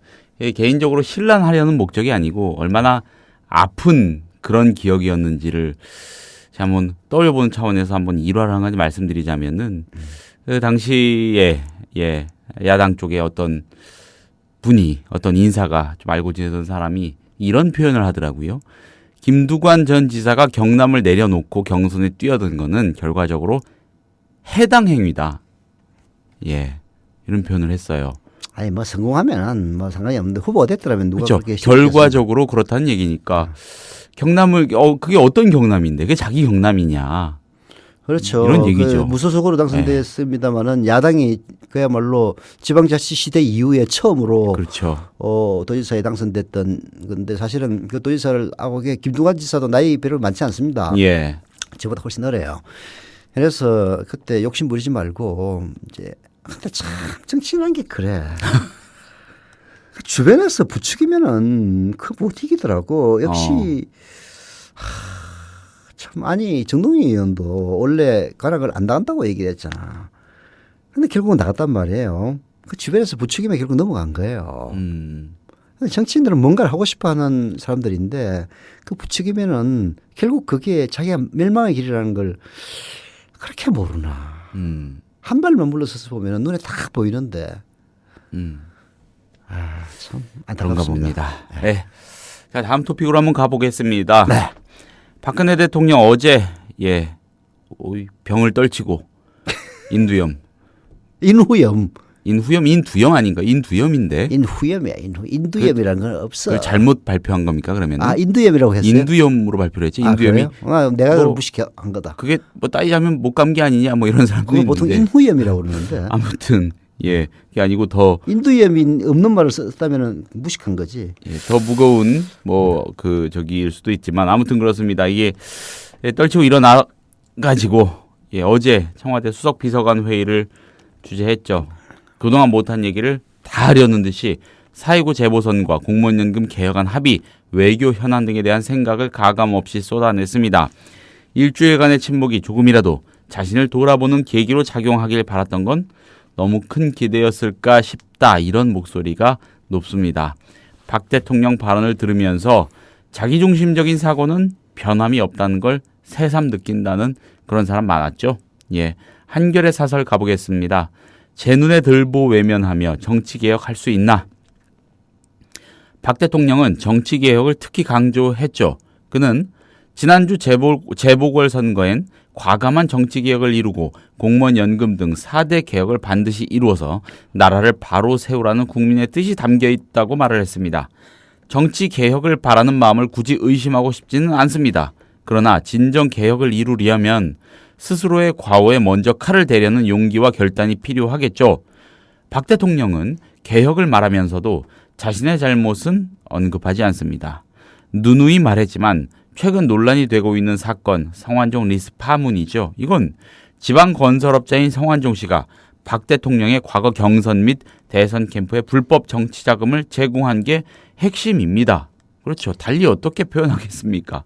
개인적으로 신란하려는 목적이 아니고 얼마나 아픈 그런 기억이었는지를 한번 떠올려보는 차원에서 한번 일화를 한 가지 말씀드리자면은 그 당시에 야당 쪽에 어떤 분이 어떤 인사가 좀 알고 지내던 사람이 이런 표현을 하더라고요. 김두관 전 지사가 경남을 내려놓고 경선에 뛰어든 거는 결과적으로 해당 행위다. 예. 이런 표현을 했어요. 아니 뭐 성공하면은 뭐 상관이 없는데 후보가 됐더라면 누가 그렇죠. 그렇게 결과적으로 그렇다는 얘기니까 경남을 그게 어떤 경남인데 그게 자기 경남이냐. 그렇죠. 이런 얘기죠. 무소속으로 당선됐습니다마는 야당이 그야말로 지방자치 시대 이후에 처음으로 그렇죠. 도지사에 당선됐던 건데 사실은 그 도지사를 하고 김두관 지사도 나이 별로 많지 않습니다. 예. 저보다 훨씬 어려요. 그래서 그때 욕심 부리지 말고 이제 근데 참 정치라는 게 그래. 주변에서 부추기면은 못 이기더라고. 역시 참 아니 정동희 의원도 원래 가락을 안 나간다고 얘기를 했잖아. 근데 결국은 나갔단 말이에요. 그 주변에서 부추기면 결국 넘어간 거예요. 근데 정치인들은 뭔가를 하고 싶어하는 사람들인데 그 부추기면은 결국 그게 자기가 멸망의 길이라는 걸 그렇게 모르나. 한 발만 물러서서 보면 눈에 딱 보이는데. 참 그런가 안타깝습니다. 봅니다. 네. 자, 다음 토픽으로 한번 가보겠습니다. 네. 박근혜 대통령 어제 병을 떨치고 인두염 인두염 아닌가? 인두염인데. 인후염이야. 인두염이라는 건 없어. 그걸 잘못 발표한 겁니까 그러면? 인두염이라고 했어요? 인두염으로 발표를 했지. 인두염이. 내가 그걸 무식한 거다. 그게 뭐 따지자면 목감기 아니냐 뭐 이런 사람들이 있는데. 보통 인후염이라고 그러는데. 아무튼 예, 그게 아니고 더 인두염이 없는 말을 썼다면은 무식한 거지. 예, 더 무거운 저기일 수도 있지만 아무튼 그렇습니다. 이게 떨치고 일어나 가지고 어제 청와대 수석 비서관 회의를 주재했죠. 그동안 못한 얘기를 다 하려는 듯이 4.19 재보선과 공무원연금 개혁안 합의, 외교 현안 등에 대한 생각을 가감없이 쏟아냈습니다. 일주일간의 침묵이 조금이라도 자신을 돌아보는 계기로 작용하길 바랐던 건 너무 큰 기대였을까 싶다. 이런 목소리가 높습니다. 박 대통령 발언을 들으면서 자기중심적인 사고는 변함이 없다는 걸 새삼 느낀다는 그런 사람 많았죠. 예, 한결의 사설 가보겠습니다. 제 눈에 들보 외면하며 정치개혁할 수 있나? 박 대통령은 정치개혁을 특히 강조했죠. 그는 지난주 재보궐선거엔 과감한 정치개혁을 이루고 공무원 연금 등 4대 개혁을 반드시 이루어서 나라를 바로 세우라는 국민의 뜻이 담겨 있다고 말을 했습니다. 정치개혁을 바라는 마음을 굳이 의심하고 싶지는 않습니다. 그러나 진정 개혁을 이루려면 스스로의 과오에 먼저 칼을 대려는 용기와 결단이 필요하겠죠. 박 대통령은 개혁을 말하면서도 자신의 잘못은 언급하지 않습니다. 누누이 말했지만 최근 논란이 되고 있는 사건 성완종 리스 파문이죠. 이건 지방 건설업자인 성완종 씨가 박 대통령의 과거 경선 및 대선 캠프에 불법 정치 자금을 제공한 게 핵심입니다. 그렇죠. 달리 어떻게 표현하겠습니까?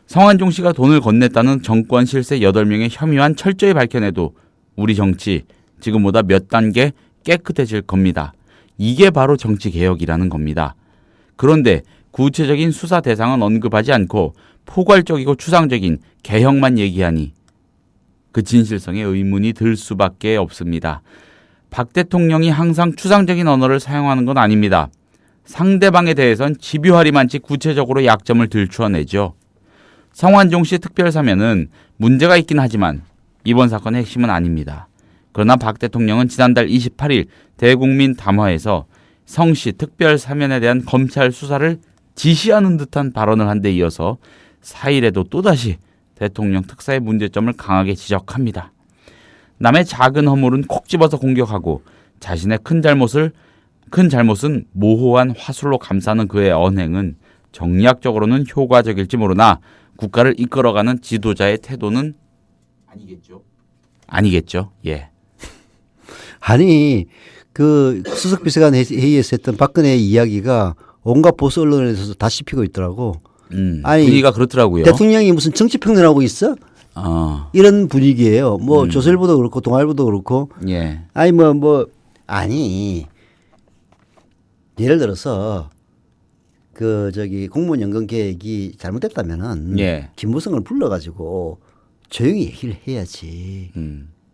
성완종 씨가 돈을 건넸다는 정권 실세 8명의 혐의만 철저히 밝혀내도 우리 정치 지금보다 몇 단계 깨끗해질 겁니다. 이게 바로 정치개혁이라는 겁니다. 그런데 구체적인 수사 대상은 언급하지 않고 포괄적이고 추상적인 개혁만 얘기하니 그 진실성에 의문이 들 수밖에 없습니다. 박 대통령이 항상 추상적인 언어를 사용하는 건 아닙니다. 상대방에 대해선 집요하리만치 구체적으로 약점을 들추어내죠. 성완종 씨 특별사면은 문제가 있긴 하지만 이번 사건의 핵심은 아닙니다. 그러나 박 대통령은 지난달 28일 대국민 담화에서 성 씨 특별사면에 대한 검찰 수사를 지시하는 듯한 발언을 한 데 이어서 4일에도 또다시 대통령 특사의 문제점을 강하게 지적합니다. 남의 작은 허물은 콕 집어서 공격하고 자신의 큰 잘못은 모호한 화술로 감싸는 그의 언행은 정략적으로는 효과적일지 모르나 국가를 이끌어가는 지도자의 태도는 아니겠죠. 예. 아니 그 수석비서관 회의에서 했던 박근혜 이야기가 온갖 보수 언론에서 다 씹히고 있더라고. 아니 분위기가 그렇더라고요. 대통령이 무슨 정치평론하고 있어? 이런 분위기예요. 뭐 조선일보도 그렇고 동아일보도 그렇고. 예. 아니 아니 예를 들어서 그 공무원 연금 계획이 잘못됐다면은 예. 김무성을 불러가지고 조용히 얘기를 해야지.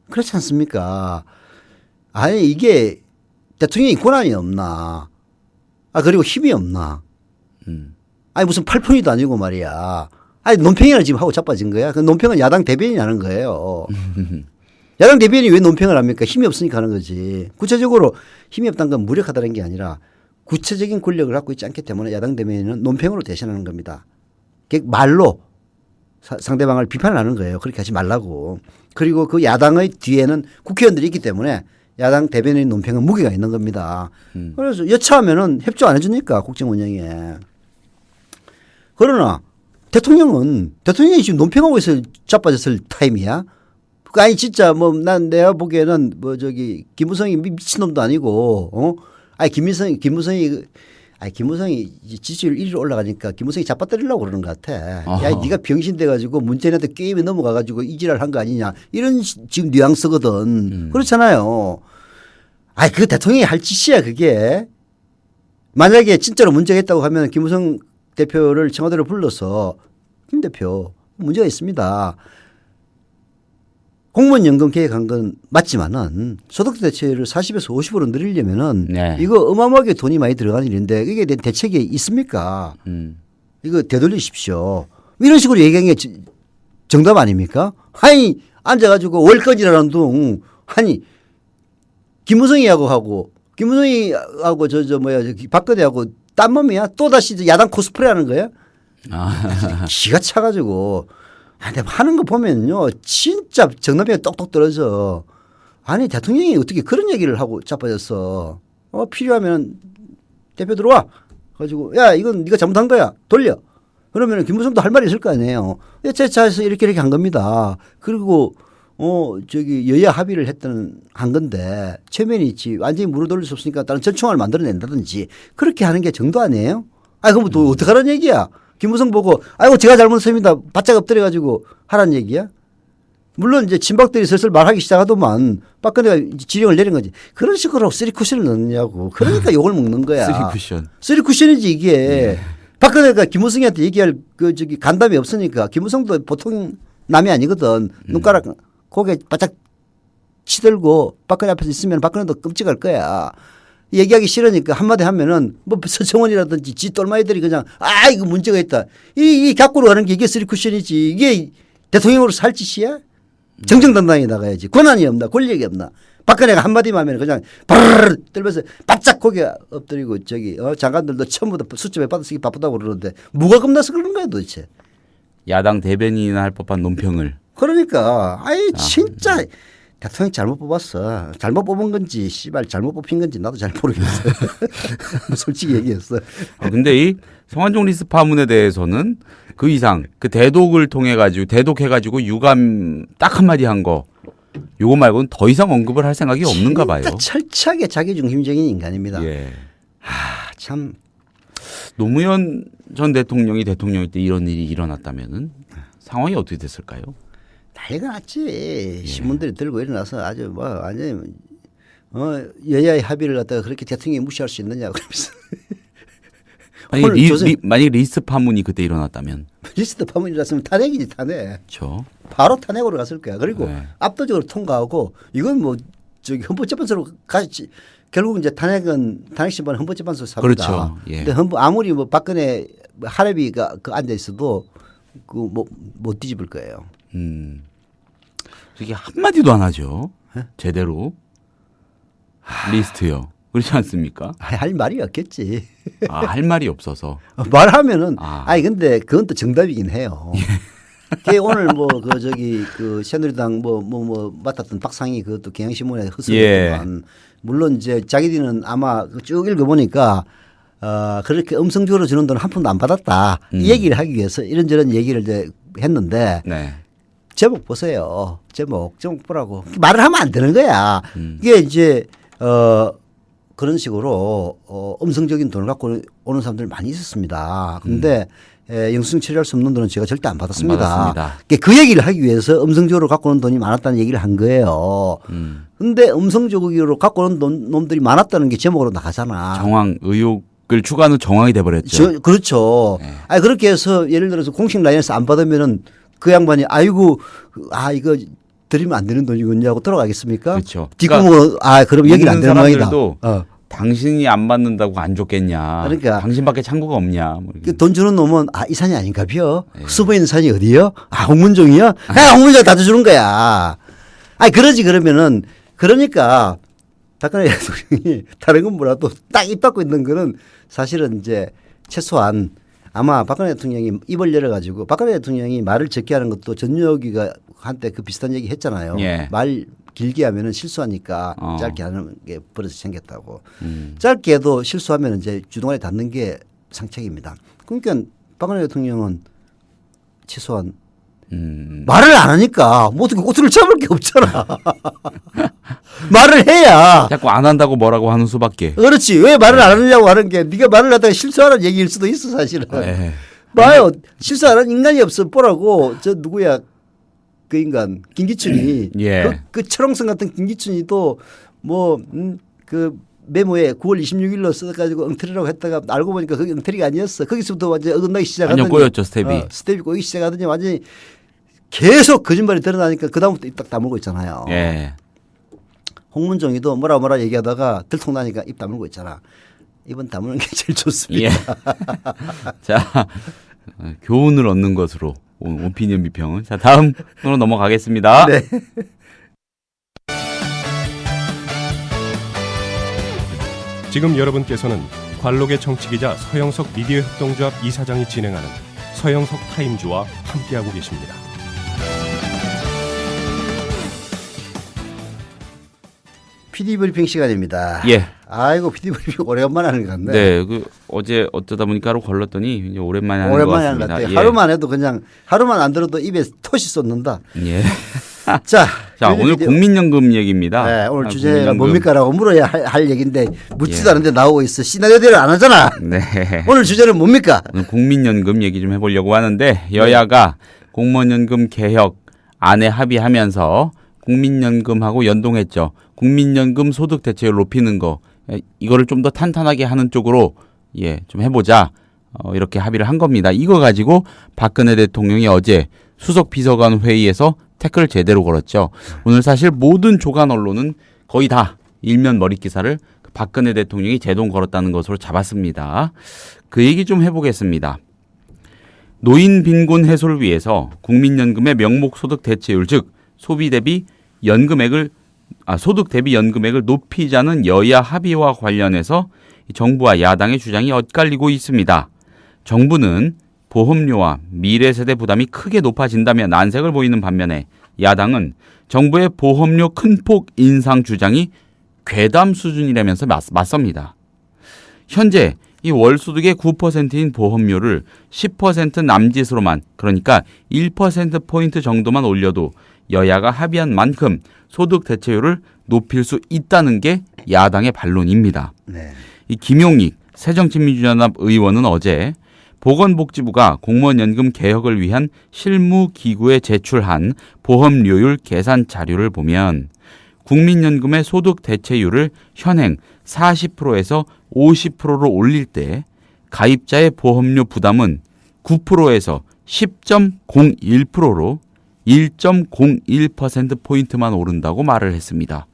그렇지 않습니까? 아니 이게 대통령이 권한이 없나? 그리고 힘이 없나? 아니 무슨 팔폰이도 아니고 말이야. 아니 논평을 지금 하고 자빠진 거야. 그 논평은 야당 대변인이 하는 거예요. 야당 대변인이 왜 논평을 합니까? 힘이 없으니까 하는 거지. 구체적으로 힘이 없다는 건 무력하다는 게 아니라 구체적인 권력을 갖고 있지 않기 때문에 야당 대변인은 논평으로 대신하는 겁니다. 말로 상대방을 비판하는 거예요. 그렇게 하지 말라고. 그리고 그 야당의 뒤에는 국회의원들이 있기 때문에 야당 대변인 논평은 무게가 있는 겁니다. 그래서 여차하면은 협조 안 해주니까 국정 운영에. 그러나 대통령이 지금 논평하고 있을 자빠졌을 타임이야. 아니 진짜 내가 보기에는 김무성이 미친놈도 아니고 김무성이 지지율 1위로 올라가니까 김무성이 잡아뜨리려고 그러는 것 같아. 야, 네가 병신 돼가지고 문재인한테 게임에 넘어가가지고 이지랄 한 거 아니냐. 이런 지금 뉘앙스거든. 그렇잖아요. 그 대통령이 할 짓이야 그게. 만약에 진짜로 문제가 있다고 하면 김무성 대표를 청와대로 불러서 김 대표 문제가 있습니다. 공무원 연금 계획한 건 맞지만은 소득 대체율을 40에서 50으로 늘리려면은 이거 어마어마하게 돈이 많이 들어가는 일인데 이게 대책이 있습니까? 이거 되돌리십시오. 이런 식으로 얘기한 게 정답 아닙니까? 아니 앉아가지고 월권이라는 둥 김무성이하고 박근혜하고 딴 몸이야? 또다시 야당 코스프레 하는 거야? 기가 차가지고. 근데 하는 거 보면요. 진짜 정답이 똑똑 떨어져. 아니 대통령이 어떻게 그런 얘기를 하고 자빠졌어. 필요하면 대표 들어와. 가지고 야 이건 네가 잘못한 거야. 돌려. 그러면 김무성도 할 말이 있을 거 아니에요. 제 차에서 이렇게 한 겁니다. 그리고 여야 합의를 한 건데 최면이 있지. 완전히 무릎 돌릴 수 없으니까 다른 전총을 만들어낸다든지 그렇게 하는 게 정도 아니에요? 그럼 또 어떡하라는 얘기야? 김무성 보고 아이고 제가 잘못했습니다. 바짝 엎드려가지고 하라는 얘기야? 물론 이제 친박들이 슬슬 말하기 시작하더만 박근혜가 지령을 내린 거지. 그런 식으로 쓰리쿠션을 넣느냐고. 그러니까 욕을 먹는 거야. 쓰리쿠션이지 이게. 박근혜가 김무성한테 얘기할 간담이 없으니까 김무성도 보통 남이 아니거든. 눈가락 고개 바짝 치들고 박근혜 앞에서 있으면 박근혜도 끔찍할 거야. 얘기하기 싫으니까 한마디 하면은 서청원이라든지 지 똘마이들이 그냥 이거 문제가 있다. 이 갖고로 가는 게 이게 쓰리쿠션이지. 이게 대통령으로서 할 짓이야? 정정당당히 나가야지. 권한이 없나 권력이 없나. 박근혜가 한마디만 하면 그냥 바르르 떨면서 바짝 고개 엎드리고 장관들도 전부 다 수첩에 받아쓰기 바쁘다고 그러는데 뭐가 겁나서 그러는 거야 도대체. 야당 대변인이나 할 법한 논평을. 그러니까 진짜 대통령 잘못 뽑았어. 잘못 뽑은 건지 씨발 잘못 뽑힌 건지 나도 잘 모르겠어요. 솔직히 얘기했어. 근데 이 성완종 리스트 파문에 대해서는 그 이상 그 대독을 통해 가지고 대독해가지고 유감 딱 한마디 한 거 요거 말고는 더 이상 언급을 할 생각이 없는가 봐요. 진짜 철저하게 자기중심적인 인간입니다. 예. 참 노무현 전 대통령이 대통령일 때 이런 일이 일어났다면은 상황이 어떻게 됐을까요? 난리가 났지. 신문들이 들고 일어나서 아주 뭐 완전 여야의 합의를 갖다가 그렇게 대통령이 무시할 수 있느냐 그러면서. 만약 리스트 파문이 그때 일어났다면 리스트 파문이 일어났으면 탄핵이지 탄핵. 그렇죠. 바로 탄핵으로 갔을 거야. 그리고 네. 압도적으로 통과하고 이건 뭐 저기 헌법재판소로 가지. 결국 이제 탄핵 심판 헌법재판소 사고다. 그렇죠. 예. 근데 아무리 뭐 박근혜 할애비가 그 앉아 있어도 그 뭐 못 뒤집을 거예요. 이게 한 마디도 안 하죠. 제대로 리스트요. 그렇지 않습니까? 할 말이 없겠지. 할 말이 없어서. 말하면은 아니 근데 그건 또 정답이긴 해요. 오늘 뭐 그 저기 그 새누리당 뭐 맡았던 박상희 그것도 경향신문에 헛소리했지만 물론 이제 자기들은 아마 쭉 읽어보니까 그렇게 음성적으로 주는 돈은 한 푼도 안 받았다. 이 얘기를 하기 위해서 이런저런 얘기를 이제 했는데 네. 제목 보세요. 제목 보라고. 말을 하면 안 되는 거야. 이게 이제 그런 식으로 음성적인 돈을 갖고 오는 사람들 많이 있었습니다. 그런데 영수증 처리할 수 없는 돈은 제가 절대 안 받았습니다. 그 얘기를 하기 위해서 음성적으로 갖고 오는 돈이 많았다는 얘기를 한 거예요. 그런데 음성적으로 갖고 오는 놈들이 많았다는 게 제목으로 나가잖아. 정황 의혹을 추가하는 정황이 돼버렸죠. 그렇죠. 네. 그렇게 해서 예를 들어서 공식 라인에서 안 받으면은 그 양반이 아이고 이거 드리면 안 되는 돈이군요 하고 돌아가겠습니까? 그렇죠. 뒷구멍 그럼 여기는 안 되는 모양이다. 당신이 안 받는다고 안 줬겠냐. 그러니까 당신밖에 창구가 없냐. 뭐 돈 주는 놈은 이 산이 아닌가벼. 숨어 있는 산이 어디요? 홍문종이요? 홍문종 다 주는 거야. 그러지 그러면은 그러니까 박근혜 대통령이 다른 건 몰라도 딱 입 닫고 있는 거는 사실은 이제 최소한 아마 박근혜 대통령이 입을 열어가지고 박근혜 대통령이 말을 적게 하는 것도 전유기가 한때 그 비슷한 얘기 했잖아요. 예. 말 길게 하면은 실수하니까 짧게 하는 게 버릇이 생겼다고. 짧게 해도 실수하면 이제 주둥아리 닿는 게 상책입니다. 그러니까 박근혜 대통령은 최소한 말을 안 하니까 뭐 어떻게 꼬투리를 잡을 게 없잖아. 말을 해야. 자꾸 안 한다고 뭐라고 하는 수밖에. 그렇지. 왜 말을 안 하느냐고 하는 게 네가 말을 하다가 실수하는 얘기일 수도 있어 사실은. 봐요. 실수하는 인간이 없어. 보라고 저 누구야. 그 인간 김기춘이 그 철옹성 같은 김기춘이도 그 메모에 9월 26일로 써가지고 엉터리라고 했다가 알고 보니까 그게 엉터리가 아니었어. 거기서부터 완전 어긋나기 시작하더니 완전 꼬였죠 스텝이. 스텝이 꼬이기 시작하더니 완전히 계속 거짓말이 드러나니까 그 다음부터 입 딱 다물고 있잖아요. 예. 홍문종이도 뭐라 얘기하다가 들통나니까 입 다물고 있잖아. 입은 다무는 게 제일 좋습니다. 예. 자, 교훈을 얻는 것으로 오피니언 비평은. 자, 다음으로 넘어가겠습니다. 네. 지금 여러분께서는 관록의 정치기자 서영석 미디어 협동조합 이사장이 진행하는 서영석 타임즈와 함께하고 계십니다. PD 브리핑 시간입니다. 예. 아이고 PD 브리핑 오래간만에 하는 것 같네. 네, 어제 어쩌다 보니까 하루 걸렀더니 이제 오랜만에 하는 것 같습니다. 하는 것 같아요. 하루만 해도 그냥 하루만 안 들어도 입에 톳이 쏟는다. 예. 자, 오늘 국민연금 얘기입니다. 네, 오늘 주제가 뭡니까라고 물어야 할 얘기인데 묻지도 않은데 나오고 있어. 시나리오대로 안 하잖아. 네. 오늘 주제는 뭡니까? 오늘 국민연금 얘기 좀 해보려고 하는데 여야가 공무원연금 개혁 안에 합의하면서 국민연금하고 연동했죠. 국민연금 소득 대체율 높이는 거 이거를 좀 더 탄탄하게 하는 쪽으로 좀 해보자 이렇게 합의를 한 겁니다. 이거 가지고 박근혜 대통령이 어제 수석 비서관 회의에서 태클을 제대로 걸었죠. 오늘 사실 모든 조간 언론은 거의 다 일면 머릿 기사를 박근혜 대통령이 제동 걸었다는 것으로 잡았습니다. 그 얘기 좀 해보겠습니다. 노인 빈곤 해소를 위해서 국민연금의 명목 소득 대체율 즉 소비 대비 연금액을 소득 대비 연금액을 높이자는 여야 합의와 관련해서 정부와 야당의 주장이 엇갈리고 있습니다. 정부는 보험료와 미래 세대 부담이 크게 높아진다며 난색을 보이는 반면에 야당은 정부의 보험료 큰 폭 인상 주장이 괴담 수준이라면서 맞섭니다. 현재 이 월소득의 9%인 보험료를 10% 남짓으로만, 그러니까 1%포인트 정도만 올려도 여야가 합의한 만큼 소득 대체율을 높일 수 있다는 게 야당의 반론입니다. 네. 이 김용익 새정치민주연합 의원은 어제 보건복지부가 공무원연금 개혁을 위한 실무기구에 제출한 보험료율 계산 자료를 보면 국민연금의 소득 대체율을 현행 40%에서 50%로 올릴 때 가입자의 보험료 부담은 9%에서 10.01%로 1.01%포인트만 오른다고 말을 했습니다.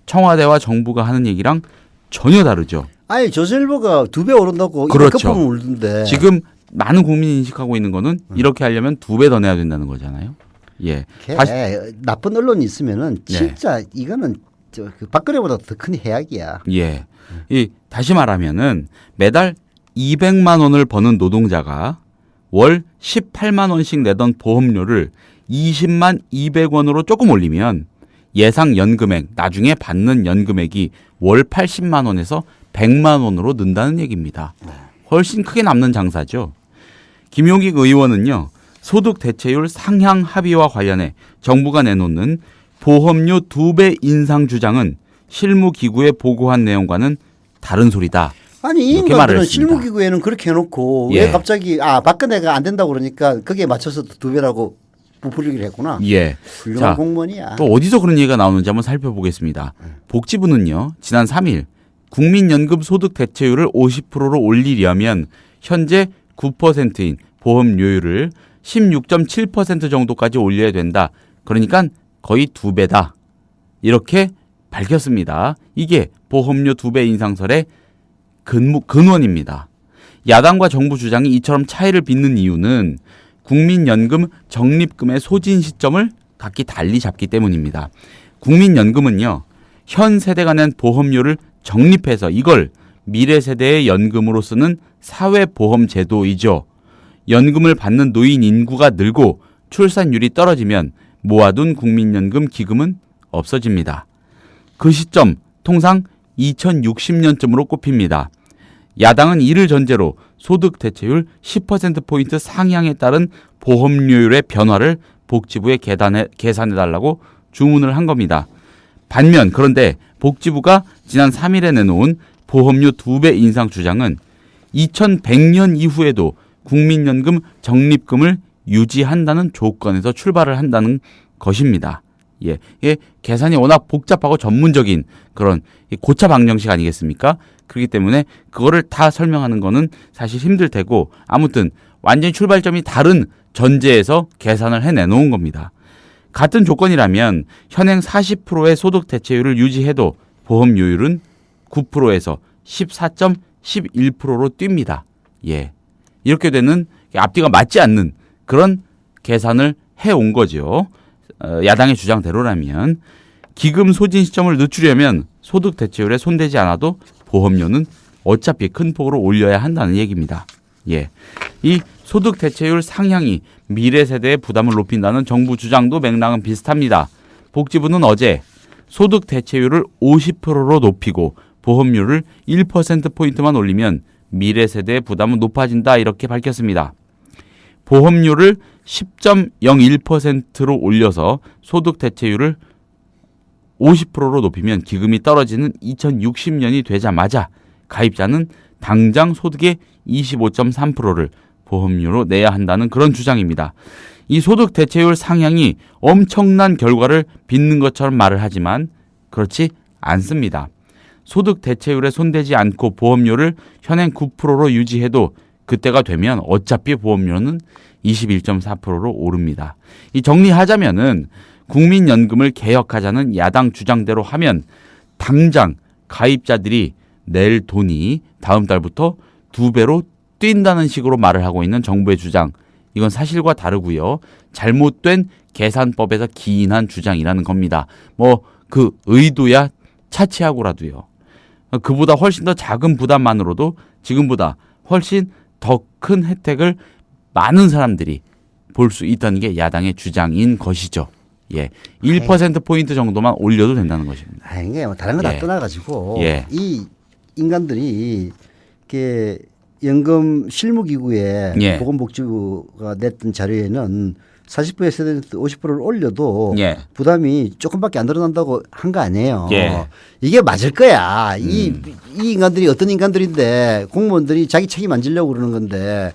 청와대와 정부가 하는 얘기랑 전혀 다르죠. 아니 조선일보가 2배 오른다고 그렇죠. 급하면 울던데. 지금 많은 국민이 인식하고 있는 거는 이렇게 하려면 2배 더 내야 된다는 거잖아요. 예. 나쁜 언론이 있으면은 진짜 이거는 그 박근혜보다 더 큰 해악이야. 예. 다시 말하면은 매달 200만 원을 버는 노동자가 월 18만 원씩 내던 보험료를 20만 200원으로 조금 올리면 예상 연금액, 나중에 받는 연금액이 월 80만 원에서 100만 원으로 는다는 얘기입니다. 훨씬 크게 남는 장사죠. 김용익 의원은요, 소득 대체율 상향 합의와 관련해 정부가 내놓는 보험료 2배 인상 주장은 실무기구에 보고한 내용과는 다른 소리다. 아니 이 인간들은 실무기구에는 그렇게 해놓고 왜 갑자기 박근혜가 안 된다고 그러니까 거기에 맞춰서 2배라고 부풀리기를 했구나. 예. 훌륭한 공무원이야. 또 어디서 그런 얘기가 나오는지 한번 살펴보겠습니다. 복지부는요, 지난 3일 국민연금 소득 대체율을 50%로 올리려면 현재 9%인 보험료율을 16.7% 정도까지 올려야 된다. 그러니까 거의 2배다. 이렇게 밝혔습니다. 이게 보험료 2배 인상설의 근원입니다. 야당과 정부 주장이 이처럼 차이를 빚는 이유는 국민연금 적립금의 소진 시점을 각기 달리 잡기 때문입니다. 국민연금은요, 현 세대가 낸 보험료를 적립해서 이걸 미래 세대의 연금으로 쓰는 사회보험 제도이죠. 연금을 받는 노인 인구가 늘고 출산율이 떨어지면 모아둔 국민연금 기금은 없어집니다. 그 시점 통상 2060년쯤으로 꼽힙니다. 야당은 이를 전제로 소득 대체율 10%포인트 상향에 따른 보험료율의 변화를 복지부에 계산해달라고 주문을 한 겁니다. 반면 그런데 복지부가 지난 3일에 내놓은 보험료 2배 인상 주장은 2100년 이후에도 국민연금 적립금을 유지한다는 조건에서 출발을 한다는 것입니다. 예, 계산이 워낙 복잡하고 전문적인 그런 고차 방정식 아니겠습니까? 그렇기 때문에 그거를 다 설명하는 거는 사실 힘들 테고, 아무튼 완전히 출발점이 다른 전제에서 계산을 해내놓은 겁니다. 같은 조건이라면 현행 40%의 소득 대체율을 유지해도 보험료율은 9%에서 14.11%로 뜁니다. 예, 이렇게 되는 앞뒤가 맞지 않는 그런 계산을 해온 거죠. 야당의 주장대로라면 기금 소진 시점을 늦추려면 소득 대체율에 손대지 않아도 보험료는 어차피 큰 폭으로 올려야 한다는 얘기입니다. 예, 이 소득 대체율 상향이 미래 세대의 부담을 높인다는 정부 주장도 맥락은 비슷합니다. 복지부는 어제 소득 대체율을 50%로 높이고 보험료를 1%포인트만 올리면 미래 세대의 부담은 높아진다, 이렇게 밝혔습니다. 보험료를 10.01%로 올려서 소득 대체율을 50%로 높이면 기금이 떨어지는 2060년이 되자마자 가입자는 당장 소득의 25.3%를 보험료로 내야 한다는 그런 주장입니다. 이 소득 대체율 상향이 엄청난 결과를 빚는 것처럼 말을 하지만 그렇지 않습니다. 소득 대체율에 손대지 않고 보험료를 현행 9%로 유지해도 그때가 되면 어차피 보험료는 21.4%로 오릅니다. 이 정리하자면은 국민연금을 개혁하자는 야당 주장대로 하면 당장 가입자들이 낼 돈이 다음 달부터 2배로 뛴다는 식으로 말을 하고 있는 정부의 주장, 이건 사실과 다르고요. 잘못된 계산법에서 기인한 주장이라는 겁니다. 그 의도야 차치하고라도요. 그보다 훨씬 더 작은 부담만으로도 지금보다 훨씬 더 큰 혜택을 많은 사람들이 볼 수 있다는 게 야당의 주장인 것이죠. 예. 1%포인트 정도만 올려도 된다는 것입니다. 아, 이게 뭐 다른 거 다 예. 떠나가지고 예. 이 인간들이 이렇게 연금 실무기구에 예. 보건복지부가 냈던 자료에는 40% 50%를 올려도 예. 부담이 조금밖에 안 늘어난다고 한 거 아니에요. 예. 이게 맞을 거야. 이 인간들이 어떤 인간들인데 공무원들이 자기 책임 안 지려고 그러는 건데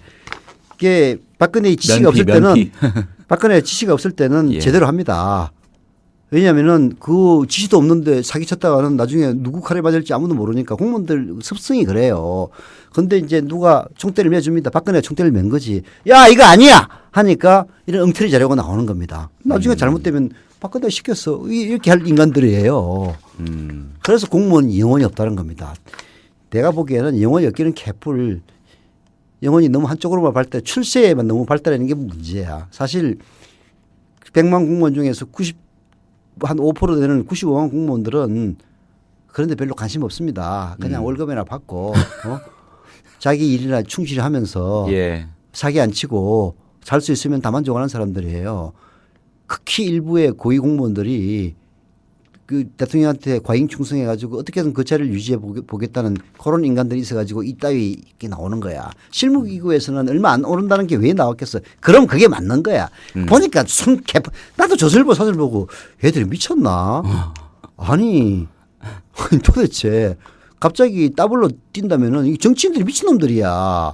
이게 박근혜 지시가 없을 때는 박근혜 지시가 없을 때는 예. 제대로 합니다. 왜냐하면은 그 지시도 없는데 사기쳤다가는 나중에 누구 칼에 맞을지 아무도 모르니까 공무원들 습성이 그래요. 근데 이제 누가 총대를 매줍니다. 박근혜가 총대를 맨 거지. 야, 이거 아니야! 하니까 이런 엉터리 자료가 나오는 겁니다. 나중에 잘못되면 박근혜가 시켰어. 이렇게 할 인간들이에요. 그래서 공무원 영혼이 없다는 겁니다. 내가 보기에는 영혼이 없기는 개뿔. 영혼이 너무 한쪽으로만 발달, 출세에만 너무 발달하는 게 문제야. 사실 100만 공무원 중에서 한 5% 되는 95만 공무원들은 그런데 별로 관심 없습니다. 그냥 월급이나 받고 자기 일이나 충실히 하면서 예. 사기 안 치고 잘 수 있으면 다 만족하는 사람들이에요. 극히 일부의 고위 공무원들이 그 대통령한테 과잉 충성해가지고 어떻게든 그 자리를 유지해 보겠다는 그런 인간들이 있어가지고 이따위 이게 나오는 거야. 실무기구에서는 얼마 안 오른다는 게 왜 나왔겠어? 그럼 그게 맞는 거야. 보니까 나도 조선일보 사설 보고 애들이 미쳤나? 아니 도대체 갑자기 더블로 뛴다면은 정치인들이 미친놈들이야.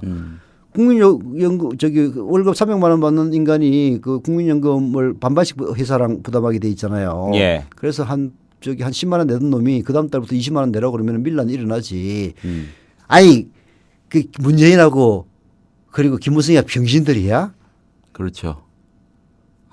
국민연금 월급 300만 원 받는 인간이 그 국민연금을 반반씩 회사랑 부담하게 돼 있잖아요. 예. 그래서 한 10만 원 내던 놈이 그 다음 달부터 20만 원 내라고 그러면 밀란이 일어나지. 아니 그 문재인하고 그리고 김무성이가 병신들이야? 그렇죠.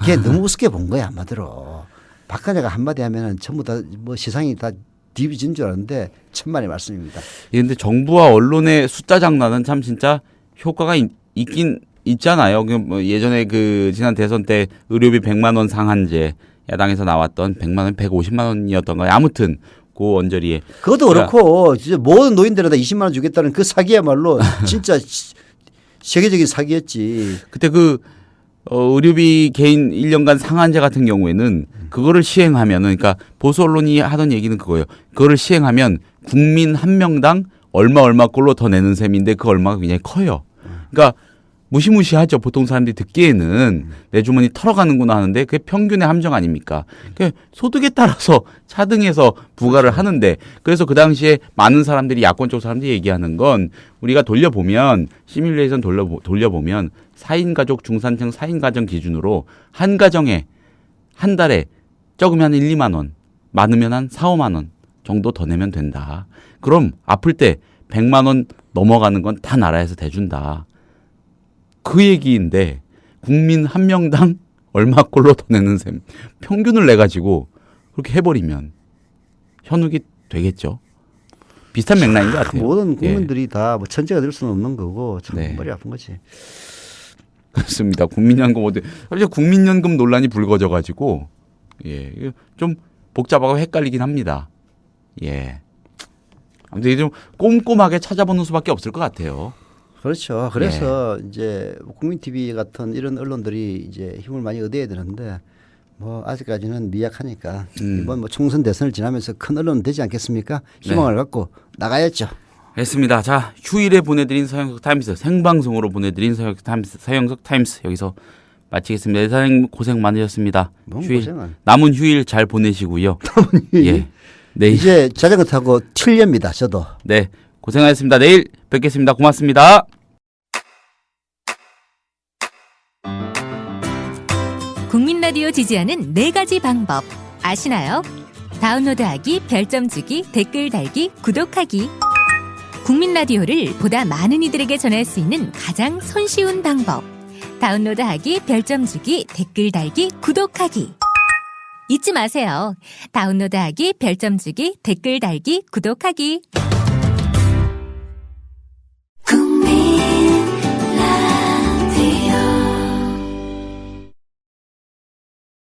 걔 너무 우습게 본 거야 한마디로. 박근혜가 한마디 하면은 전부 다 뭐 세상이 다 뒤집어진 줄 알았는데 천만의 말씀입니다. 그런데 정부와 언론의 숫자 장난은 참 진짜 효과가 있긴 있잖아요. 뭐 예전에 그 지난 대선 때 의료비 100만 원 상한제 야당에서 나왔던 100만 원, 150만 원이었던가요. 아무튼 그 언저리에 그것도 그렇고 진짜 모든 노인들에다 20만 원 주겠다는 그 사기야말로 진짜 세계적인 사기였지. 그때 그 의료비 개인 1년간 상한제 같은 경우에는 그거를 시행하면은 그러니까 보수 언론이 하던 얘기는 그거예요. 그거를 시행하면 국민 한 명당 얼마 꼴로 더 내는 셈인데 그 얼마가 굉장히 커요. 그러니까 무시무시하죠. 보통 사람들이 듣기에는 내 주머니 털어가는구나 하는데 그게 평균의 함정 아닙니까? 그러니까 소득에 따라서 차등해서 부과를 하는데 그래서 그 당시에 많은 사람들이 야권 쪽 사람들이 얘기하는 건 우리가 돌려보면 시뮬레이션 돌려보면 4인 가족 중산층 4인 가정 기준으로 한 가정에 한 달에 적으면 한 1, 2만 원 많으면 한 4, 5만 원 정도 더 내면 된다. 그럼 아플 때 100만 원 넘어가는 건 다 나라에서 대준다. 그 얘기인데 국민 한 명당 얼마 꼴로 더 내는 셈 평균을 내가지고 그렇게 해버리면 현혹이 되겠죠. 비슷한 맥락인 것 같아요. 모든 국민들이 다 뭐 천재가 될 수는 없는 거고 참 머리 아픈 거지. 그렇습니다. 국민연금 갑자기 국민연금 논란이 불거져가지고 좀 복잡하고 헷갈리긴 합니다. 아무튼 좀 꼼꼼하게 찾아보는 수밖에 없을 것 같아요. 그렇죠. 그래서 이제 국민 TV 같은 이런 언론들이 이제 힘을 많이 얻어야 되는데 뭐 아직까지는 미약하니까 이번 뭐 총선 대선을 지나면서 큰 언론은 되지 않겠습니까? 희망을 갖고 나가야죠. 알겠습니다. 자, 휴일에 보내드린 서영석 타임스 생방송으로 보내드린 서영석 타임스 여기서 마치겠습니다. 대단히 고생 많으셨습니다. 남은 휴일 잘 보내시고요. 남은 휴일. 내일 이제 자전거 타고 튈렵니다. 저도. 네, 고생하셨습니다. 내일 뵙겠습니다. 고맙습니다. 국민 라디오 지지하는 4가지 방법 아시나요? 다운로드하기, 별점 주기, 댓글 달기, 구독하기. 국민 라디오를 보다 많은 이들에게 전할 수 있는 가장 손쉬운 방법. 다운로드하기, 별점 주기, 댓글 달기, 구독하기. 잊지 마세요. 다운로드하기, 별점 주기, 댓글 달기, 구독하기.